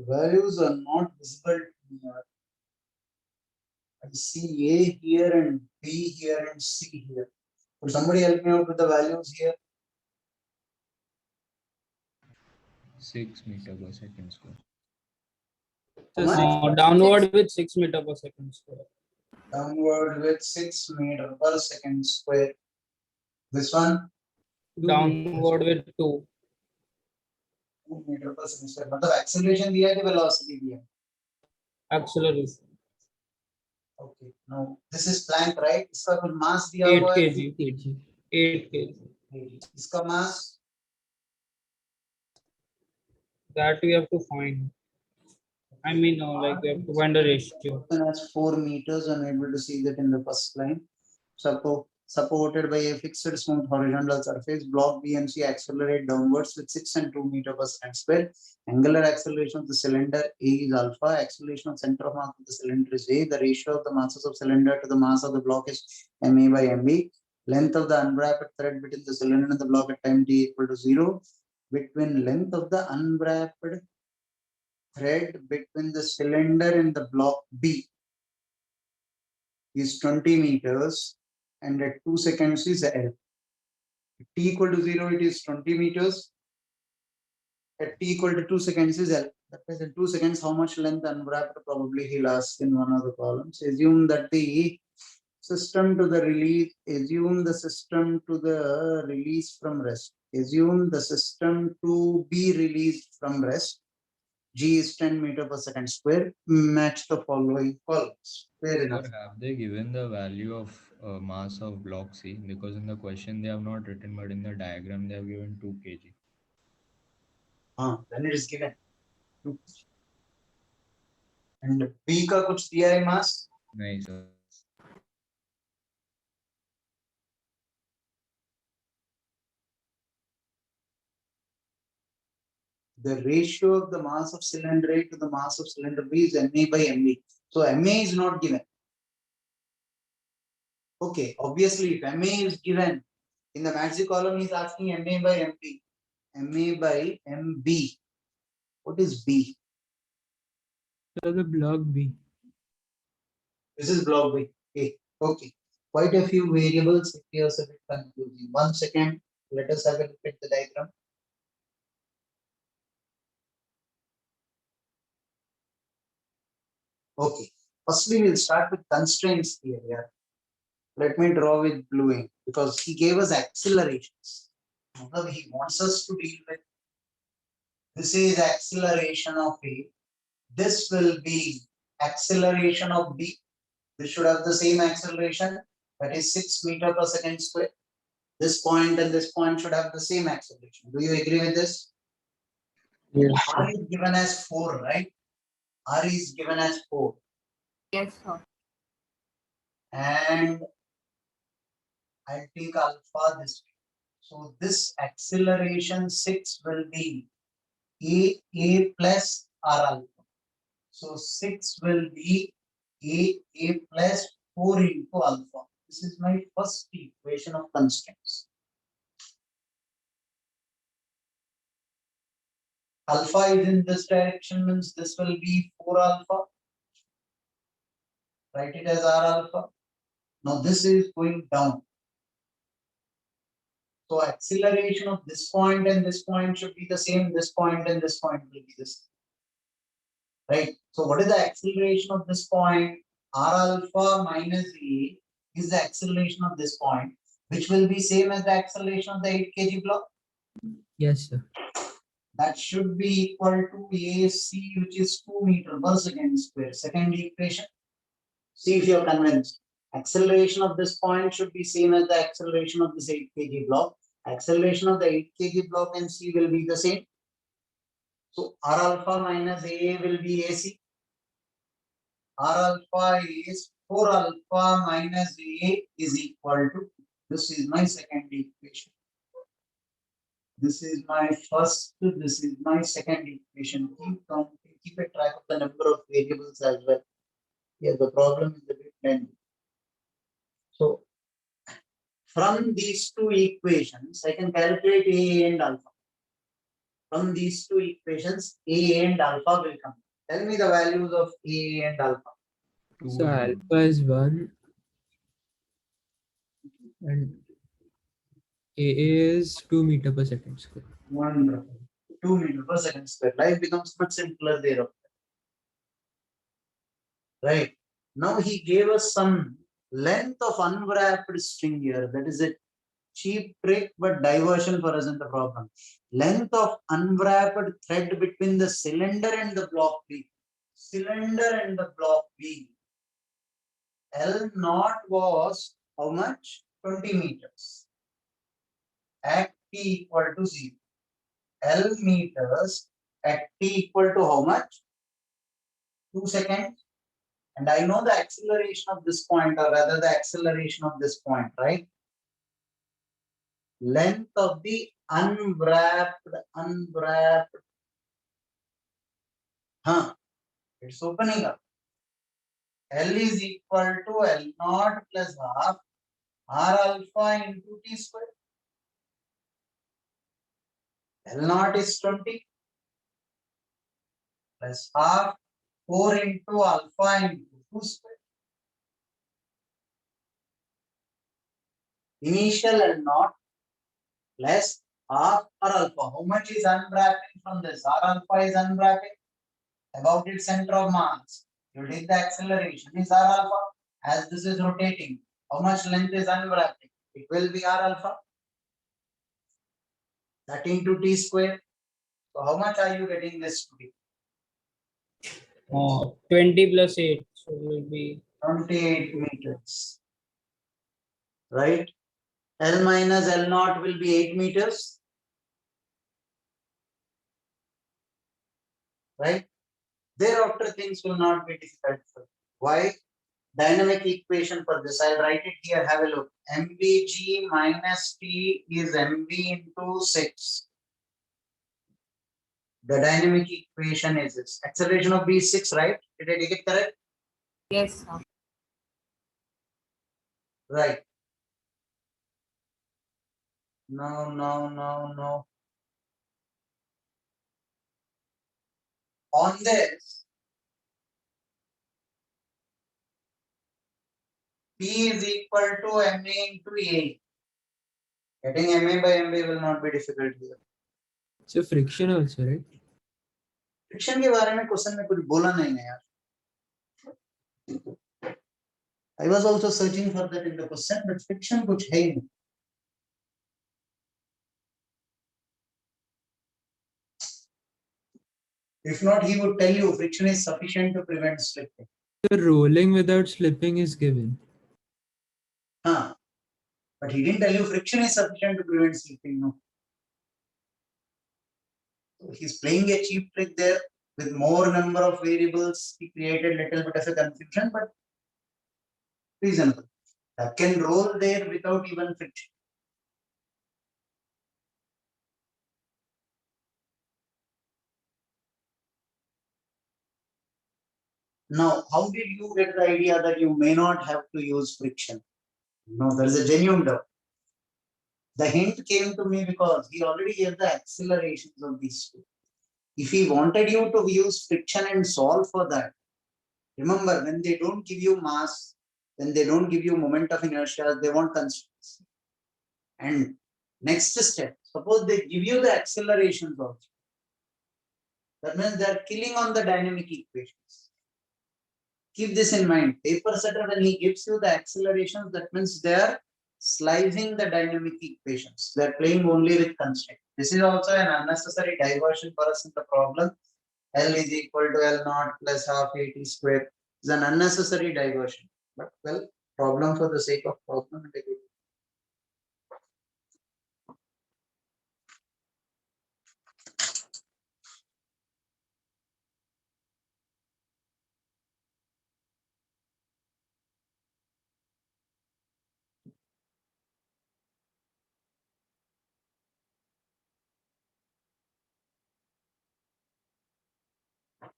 Speaker 2: Values are not visible to me. I see A here and B here and C here. Could somebody help me out with the values here?
Speaker 6: 6 meter per second square.
Speaker 2: How much?
Speaker 7: Downward with 6 meter per second square.
Speaker 2: Downward with 6 meter per second square. This one?
Speaker 7: Downward with 2.
Speaker 2: 2 meter per second square. But the acceleration दिया है कि velocity दिया है?
Speaker 7: Acceleration.
Speaker 2: Okay. Now this is Planck, right? इसका कुल mass दिया
Speaker 7: 8
Speaker 2: हुआ है?
Speaker 7: kg. 8 kg.
Speaker 2: इसका mass?
Speaker 7: That we have to find. I mean, like we have to find the ratio.
Speaker 2: And as 4 meters, I'm able to see that in the first line. Supported by a fixed smooth horizontal surface, block BMC accelerate downwards with 6 and 2 meter per second square. Angular acceleration of the cylinder A is alpha. Acceleration of center of mass of the cylinder is A. The ratio of the masses of cylinder to the mass of the block is MA by MB. Length of the unwrapped thread between the cylinder and the block at time t equal to 0. Between length of the unwrapped thread between the cylinder and the block B is 20 meters and at 2 seconds is L. T equal to 0, it is 20 meters. At t equal to 2 seconds is L. That means in 2 seconds, how much length unwrapped? Probably he'll ask in one of the columns. Assume that the system to the release, assume the system to the release from rest. Assume the system to be released from rest. G is 10 meter per second square. Match the following columns. Fair enough.
Speaker 6: Or have they given the value of mass of block C? Because in the question they have not written, but in the diagram they have given 2 kg.
Speaker 2: Then it is given. And B का कुछ दिया है mass?
Speaker 6: नहीं sir.
Speaker 2: The ratio of the mass of cylinder A to the mass of cylinder B is MA by MB. So MA is not given. Okay, obviously if MA is given, in the maxi column he is asking MA by MB. MA by MB. What is B?
Speaker 8: So the block B.
Speaker 2: This is block B. Okay. Quite a few variables. It appears a bit confusing. 1 second. Let us have a look at the diagram. Okay. Firstly, we'll start with constraints here. Yeah. Let me draw with blue ink because he gave us accelerations. He wants us to deal with this is acceleration of A. This will be acceleration of B. This should have the same acceleration, that is 6 meter per second square. This point and this point should have the same acceleration. Do you agree with this?
Speaker 8: Yes.
Speaker 2: R is given as 4, right? R is given as 4.
Speaker 4: Yes, sir.
Speaker 2: And I'll take alpha this way. So this acceleration 6 will be A plus R alpha. So 6 will be A plus 4 into alpha. This is my first equation of constraints. Alpha is in this direction, means this will be 4 alpha. Write it as R alpha. Now this is going down. So acceleration of this point and this point should be the same. This point and this point will be the same. Right. So what is the acceleration of this point? R alpha minus A is the acceleration of this point, which will be same as the acceleration of the 8 kg block.
Speaker 8: Yes, sir.
Speaker 2: That should be equal to AC, which is 2 meter per second square. Second equation. See if you're convinced. Acceleration of this point should be same as the acceleration of this 8 kg block. Acceleration of the 8 kg block and C will be the same. So R alpha minus A will be AC. R alpha is 4 alpha minus A is equal to, this is my second equation. This is my first, this is my second equation. Keep counting, keep a track of the number of variables as well. Here the problem is a bit lengthy. So from these two equations, I can calculate A and alpha. From these two equations, A and alpha will come. Tell me the values of A and alpha.
Speaker 8: So alpha is 1 and AA is 2 meter per second square.
Speaker 2: Wonderful. 2 meter per second square. Life becomes much simpler there. Right. Now he gave us some length of unwrapped string here. That is a cheap trick, but diversion for us in the problem. Length of unwrapped thread between the cylinder and the block B. Cylinder and the block B. L naught was how much? 20 meters. At t equal to 0. L meters at t equal to how much? 2 seconds, and I know the acceleration of this point, or rather the acceleration of this point, right? Length of the unwrapped, it's opening up. L is equal to L naught plus half R alpha into T square. L naught is 20 plus half 4 into alpha into 2 square. Initial L naught plus half R alpha. How much is unwrapping from this? R alpha is unwrapping about its center of mass. You take the acceleration is R alpha. As this is rotating, how much length is unwrapping? It will be R alpha. That into T square. So how much are you getting this to be?
Speaker 7: 20 plus 8. So it will be
Speaker 2: 28 meters. Right? L minus L naught will be 8 meters. Right? Thereafter things will not be difficult for you. Why? Dynamic equation for this. I'll write it here. Have a look. MVG minus T is MV into 6. The dynamic equation is this. Acceleration of B is 6, right? Did I take it correct?
Speaker 4: Yes, sir.
Speaker 2: Right. No. On this, P is equal to MA into A. Getting MA by MB will not be difficult here.
Speaker 8: So friction also, right?
Speaker 2: Friction के बारे में question में कुछ बोला नहीं है यार. I was also searching for that in the question, but friction कुछ है ही नहीं. If not, he would tell you friction is sufficient to prevent slipping.
Speaker 8: The rolling without slipping is given.
Speaker 2: But he didn't tell you friction is sufficient to prevent slipping. No. So he's playing a cheap trick there with more number of variables. He created little bit of a confusion, but reasonable. That can roll there without even friction. Now, how did you get the idea that you may not have to use friction? No, there is a genuine doubt. The hint came to me because he already gave the accelerations of these two. If he wanted you to use friction and solve for that, remember, when they don't give you mass, when they don't give you moment of inertia, they want constants. And next step, suppose they give you the accelerations also. That means they are killing on the dynamic equations. Keep this in mind. Paper setter, when he gives you the accelerations, that means they are slicing the dynamic equations. They are playing only with constraint. This is also an unnecessary diversion for us in the problem. L is equal to L naught plus half AT square. It's an unnecessary diversion. But well, problem for the sake of problem.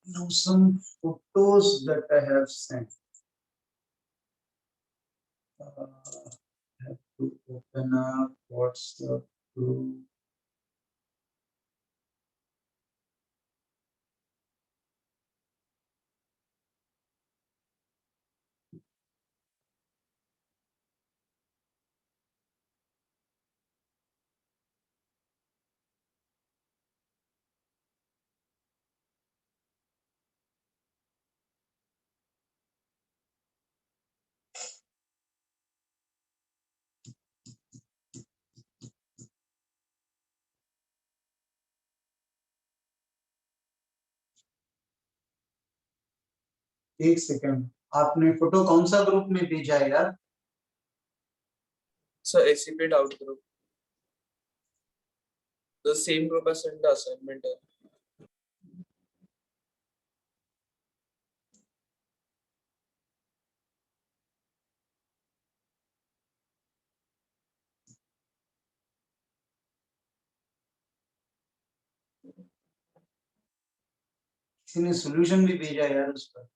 Speaker 2: Now some photos that I have sent. I have to open up WhatsApp group. एक second, आपने photo कौन सा group में भेजा है यार?
Speaker 3: So ACP doubt group. The same group as sent the assignment.
Speaker 2: किसी ने solution भी भेजा यार उस पर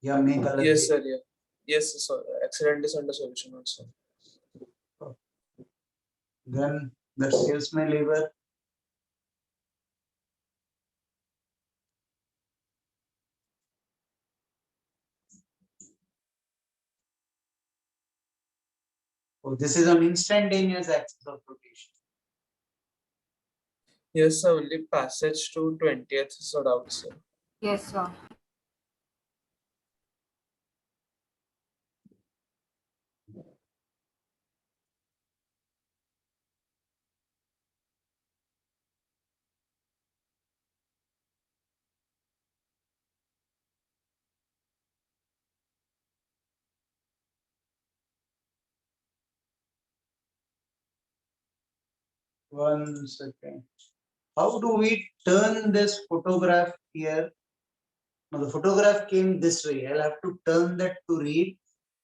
Speaker 2: या मैं गलत
Speaker 3: Yes, sir. Yeah. Yes, sir. Accident is under solution also.
Speaker 2: then that saves my labor. Oh, this is an instantaneous axis of rotation.
Speaker 3: Yes, sir. Only passage to 20th is a doubt, sir.
Speaker 4: Yes, sir.
Speaker 2: One second. How do we turn this photograph here? Now the photograph came this way. I'll have to turn that to read.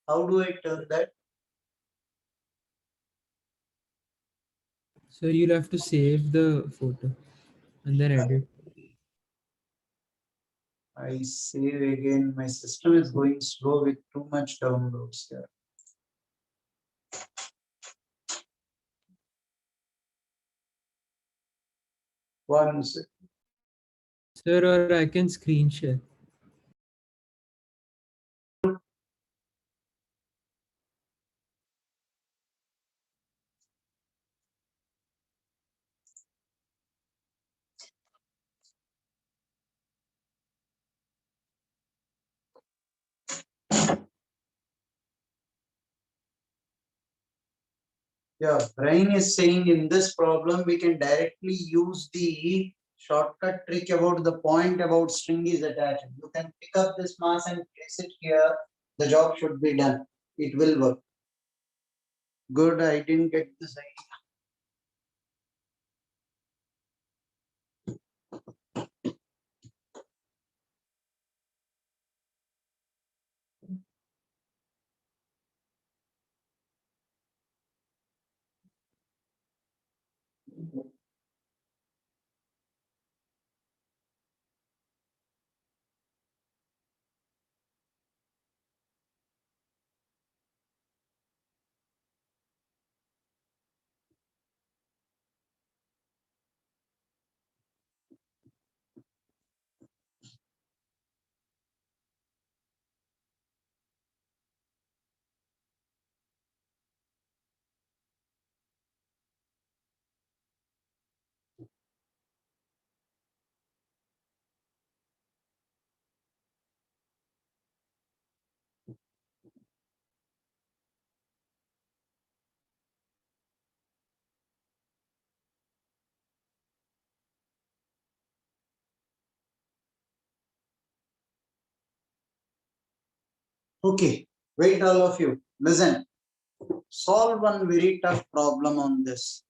Speaker 2: How do I turn that?
Speaker 8: So you'll have to save the photo and then edit.
Speaker 2: I save again. My system is going slow with too much downloads here. One second.
Speaker 8: Sir, or I can screen share.
Speaker 2: Yeah, Brian is saying in this problem we can directly use the shortcut trick about the point about string is attached. You can pick up this mass and place it here. The job should be done. It will work. Good, I didn't get this idea. Okay, wait all of you. Listen, solve one very tough problem on this.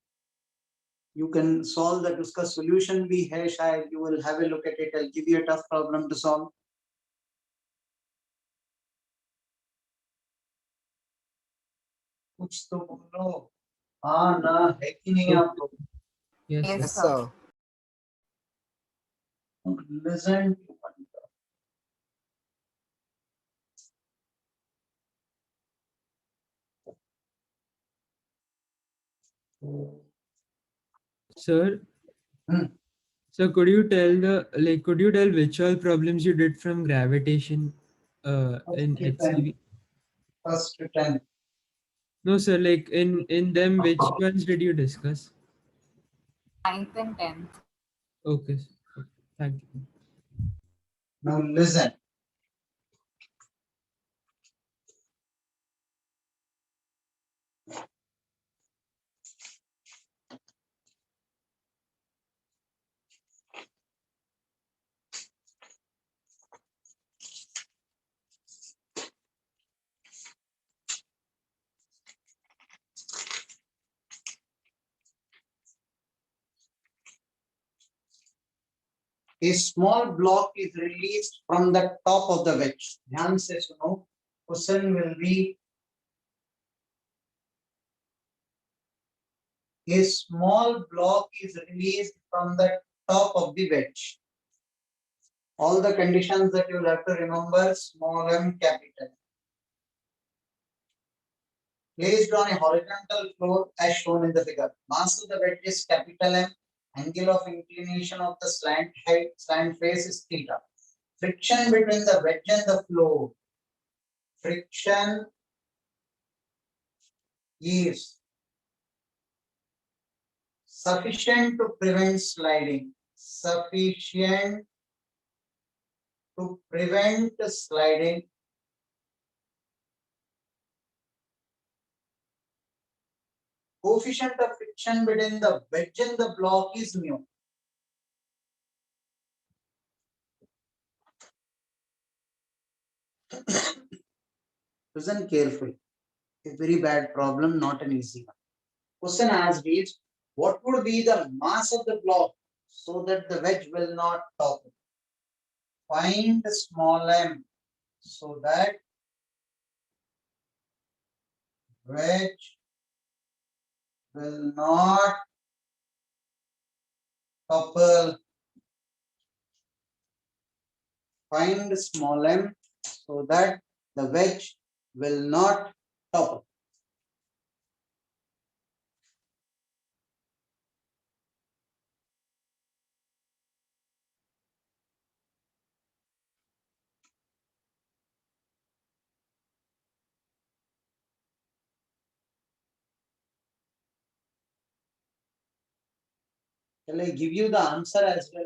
Speaker 2: You can solve that. Uska solution bhi hai shayad. You will have a look at it. I'll give you a tough problem to solve. कुछ तो बोलो. हाँ ना है कि नहीं आप लोग?
Speaker 8: Yes,
Speaker 4: Yes,
Speaker 8: sir.
Speaker 4: sir.
Speaker 2: Listen to one.
Speaker 8: Sir.
Speaker 2: Hmm.
Speaker 8: So could you tell which all problems you did from gravitation in HCV?
Speaker 2: First to 10.
Speaker 8: No, sir, like in them, which ones did you discuss?
Speaker 4: 9th and 10th.
Speaker 8: Okay, sir. Thank you.
Speaker 2: Now listen. A small block is released from the top of the wedge. ध्यान से सुनो. Question will be a small block is released from the top of the wedge. All the conditions that you will have to remember, small m, capital M. Placed on a horizontal floor as shown in the figure. Mass of the wedge is capital M. Angle of inclination of the slant height, slant face is theta. Friction between the wedge and the floor. Friction is sufficient to prevent sliding. Sufficient to prevent sliding. Coefficient of friction between the wedge and the block is mu. Listen carefully. A very bad problem, not an easy one. Question asked is, what would be the mass of the block so that the wedge will not topple? Find small m so that wedge will not topple. Find small m so that the wedge will not topple. Shall I give you the answer as well?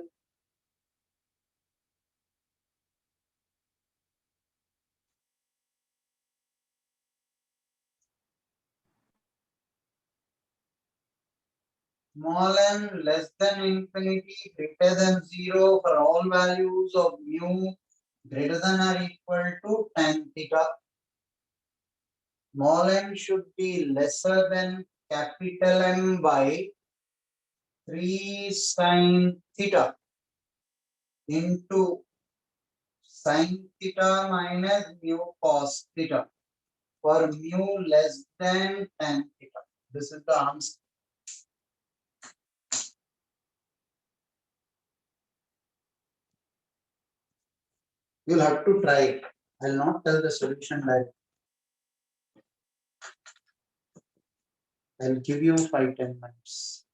Speaker 2: Small m less than infinity, greater than 0 for all values of mu greater than or equal to tan theta. Small m should be lesser than capital M by 3 sin theta into sin theta minus mu cos theta for mu less than tan theta. This is the answer. You'll have to try it. I'll not tell the solution that I'll give you 5-10 minutes.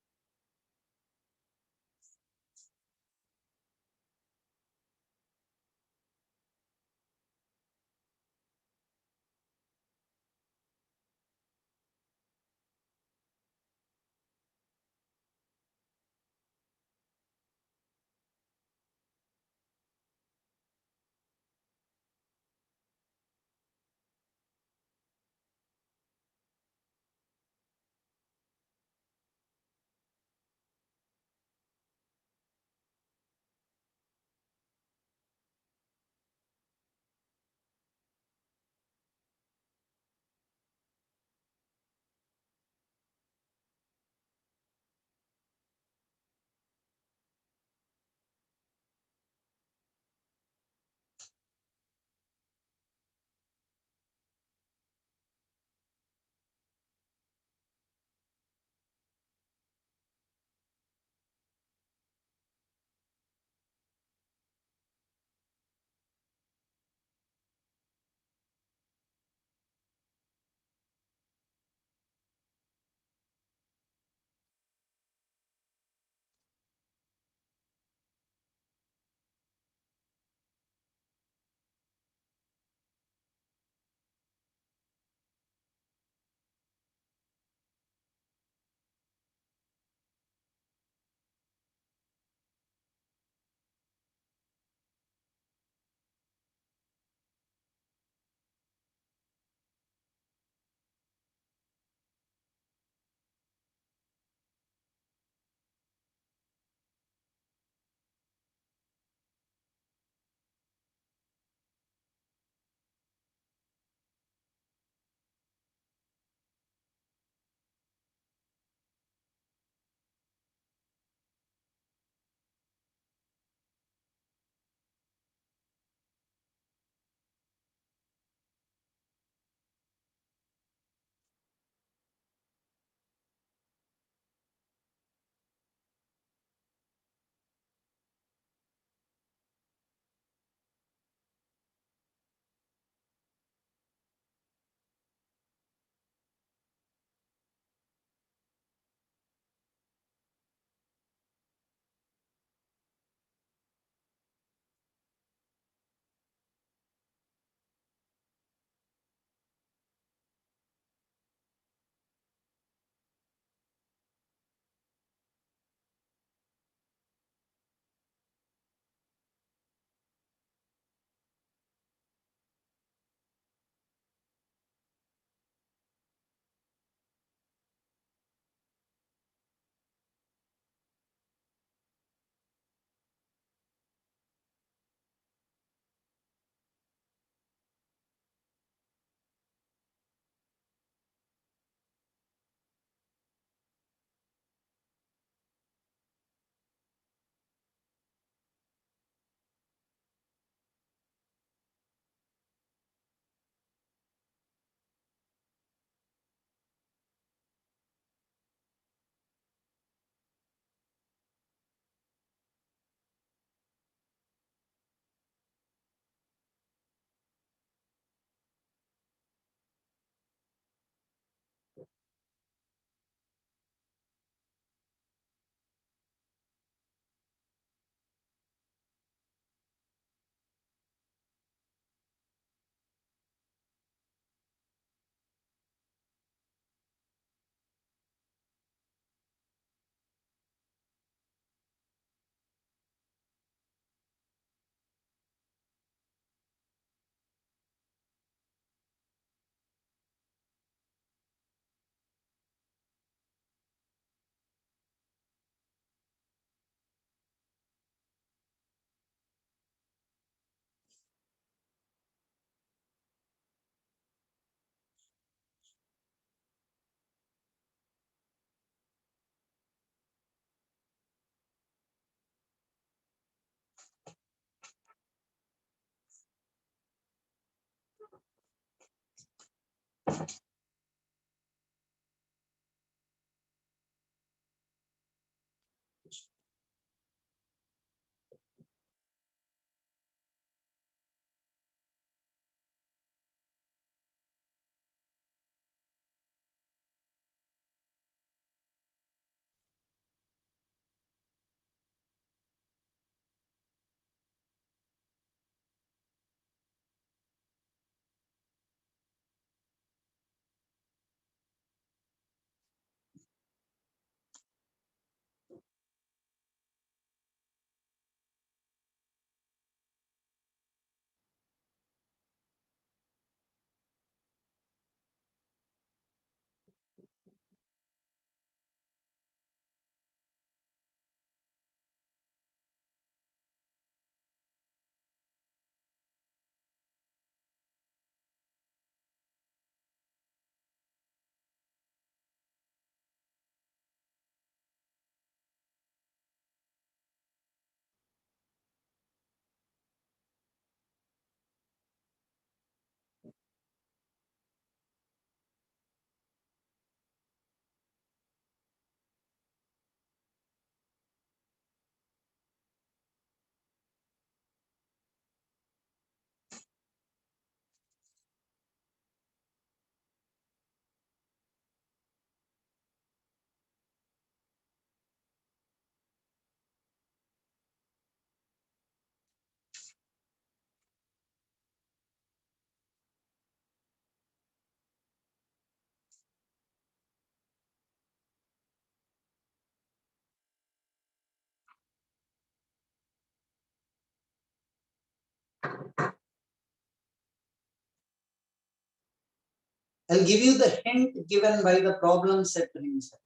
Speaker 2: I'll give you the hint given by the problem set himself.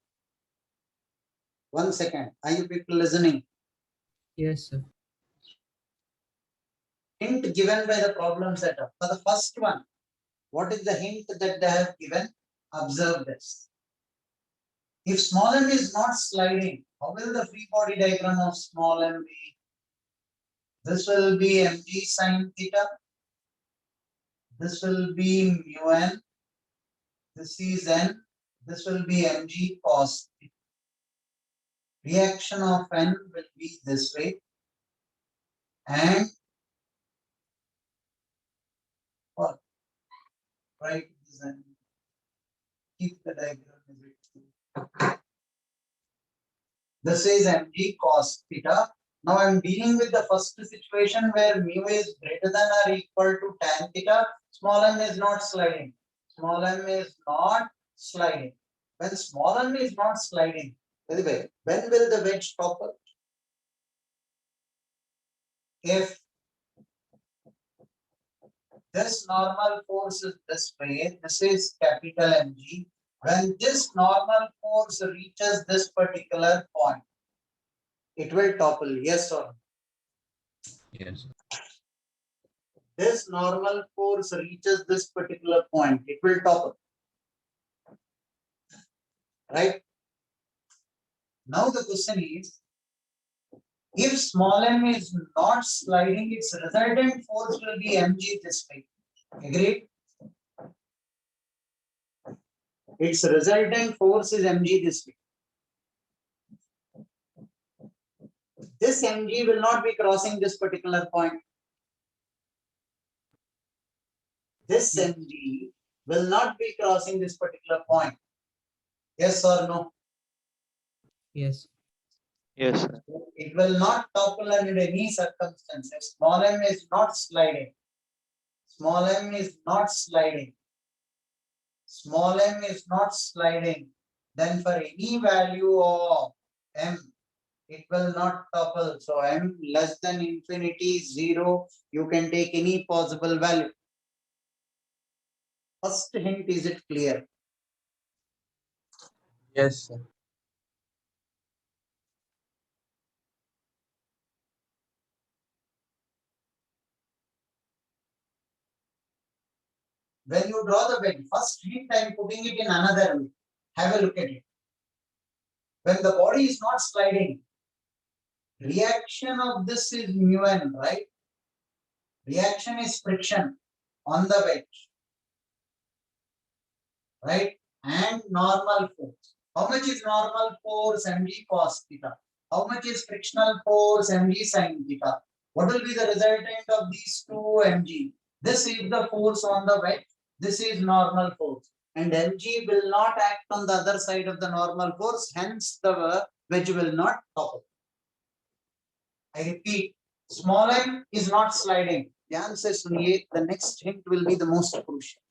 Speaker 2: 1 second. Are you people listening?
Speaker 8: Yes, sir.
Speaker 2: Hint given by the problem setup. For the first one, what is the hint that they have given? Observe this. If small m is not sliding, how will the free body diagram of small m be? This will be mg sin theta. This will be mu n. This is n. This will be mg cos theta. Reaction of n will be this way. And what? Right this n. Keep the diagram a bit. This is mg cos theta. Now I'm dealing with the first situation where mu is greater than or equal to tan theta. Small m is not sliding. Small m is not sliding. When small m is not sliding, by the way, when will the wedge topple? If this normal force is this way, this is capital Mg. When this normal force reaches this particular point, it will topple, yes or no?
Speaker 6: Yes.
Speaker 2: This normal force reaches this particular point, it will topple. Right? Now the question is, if small m is not sliding, its resultant force will be mg this way. Agreed? Its resultant force is mg this way. This mg will not be crossing this particular point. This mg will not be crossing this particular point. Yes or no?
Speaker 8: Yes.
Speaker 3: Yes, sir.
Speaker 2: It will not topple under any circumstances. Small m is not sliding. Small m is not sliding. Small m is not sliding. Then for any value of m, it will not topple. So m less than infinity, 0. You can take any possible value. First hint, is it clear?
Speaker 3: Yes, sir.
Speaker 2: When you draw the wedge, first hint I am putting it in another way. Have a look at it. When the body is not sliding, reaction of this is mu n, right? Reaction is friction on the wedge, right? And normal force. How much is normal force? Mg cos theta. How much is frictional force? Mg sin theta. What will be the resultant of these two? Mg. This is the force on the wedge. This is normal force. And Mg will not act on the other side of the normal force. Hence, the wedge will not topple. I repeat, small m is not sliding. ध्यान से सुनिए, the next hint will be the most crucial.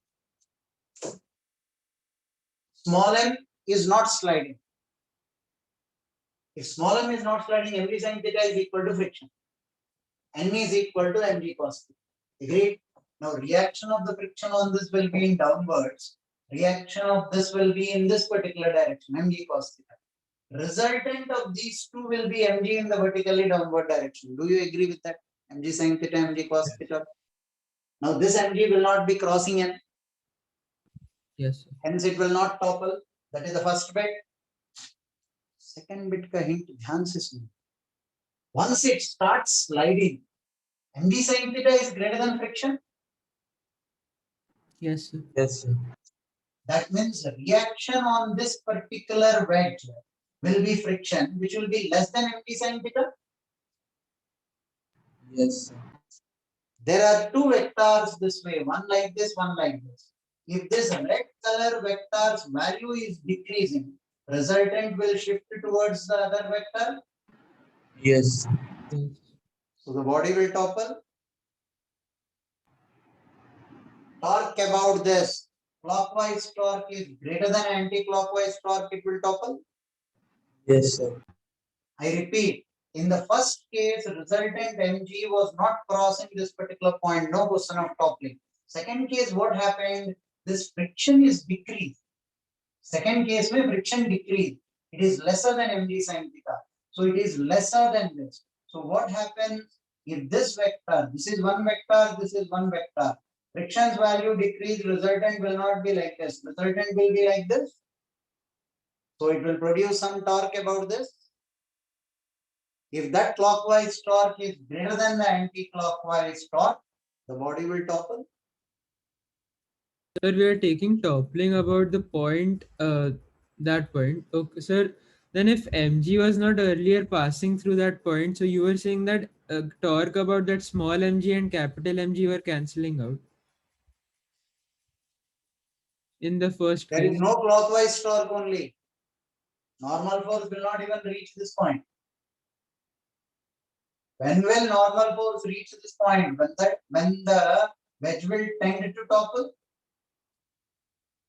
Speaker 2: Small m is not sliding. If small m is not sliding, mg sin theta is equal to friction. N is equal to mg cos theta. Agreed? Now reaction of the friction on this will be in downwards. Reaction of this will be in this particular direction, mg cos theta. Resultant of these two will be mg in the vertically downward direction. Do you agree with that? Mg sin theta, mg cos theta. Now this mg will not be crossing n.
Speaker 8: Yes, sir.
Speaker 2: Hence it will not topple. That is the first bit. Second bit ka hint ध्यान से सुनिए. Once it starts sliding, mg sin theta is greater than friction.
Speaker 8: Yes, sir.
Speaker 3: Yes, sir.
Speaker 2: That means the reaction on this particular wedge will be friction, which will be less than mg sin theta.
Speaker 3: Yes, sir.
Speaker 2: There are two vectors this way, one like this, one like this. If this red color vector's value is decreasing, resultant will shift towards the other vector.
Speaker 3: Yes.
Speaker 8: Yes.
Speaker 2: So the body will topple. Torque about this. Clockwise torque is greater than anti-clockwise torque, it will topple.
Speaker 3: Yes, sir.
Speaker 2: I repeat, in the first case, resultant mg was not crossing this particular point, no question of toppling. Second case, what happened? this friction is decreased. Second case where friction decreased, it is lesser than mg sin theta. So it is lesser than this. So what happens if this vector, this is one vector, this is one vector, friction's value decrease, resultant will not be like this. Resultant will be like this. So it will produce some torque about this. If that clockwise torque is greater than the anti-clockwise torque, the body will topple.
Speaker 8: Sir, we are taking toppling about the point, that point. Okay, sir. Then if mg was not earlier passing through that point, so you were saying that torque about that small mg and capital MG were cancelling out in the first
Speaker 2: There
Speaker 8: case.
Speaker 2: is no clockwise torque only. Normal force will not even reach this point. When will normal force reach this point? When the wedge will tend to topple?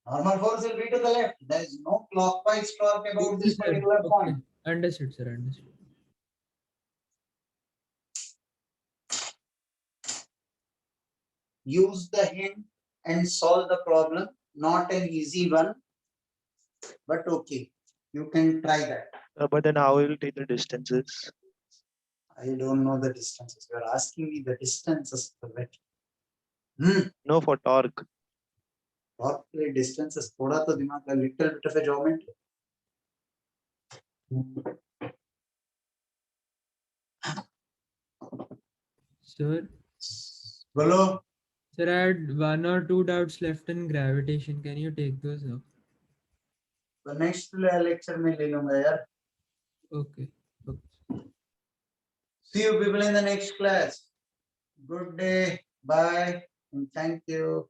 Speaker 2: Normal force will be to the left. There is no clockwise torque about
Speaker 8: Okay,
Speaker 2: this
Speaker 8: sir.
Speaker 2: particular
Speaker 8: Okay.
Speaker 2: point.
Speaker 8: Understood, sir. Understood.
Speaker 2: Use the hint and solve the problem. Not an easy one, but okay. You can try that.
Speaker 9: But then how will you take the distances?
Speaker 2: I don't know the distances. You are asking me the distances for that.
Speaker 9: No, for torque.
Speaker 2: Torque plate distances. थोड़ा तो दिमाग का little bit of a geometry.
Speaker 8: Sir,
Speaker 2: बोलो.
Speaker 8: sir, I had 1 or 2 doubts left in gravitation. Can you take those up?
Speaker 2: The next lecture में ले लूँगा यार.
Speaker 8: Okay. Okay.
Speaker 2: See you people in the next class. Good day. Bye. And thank you.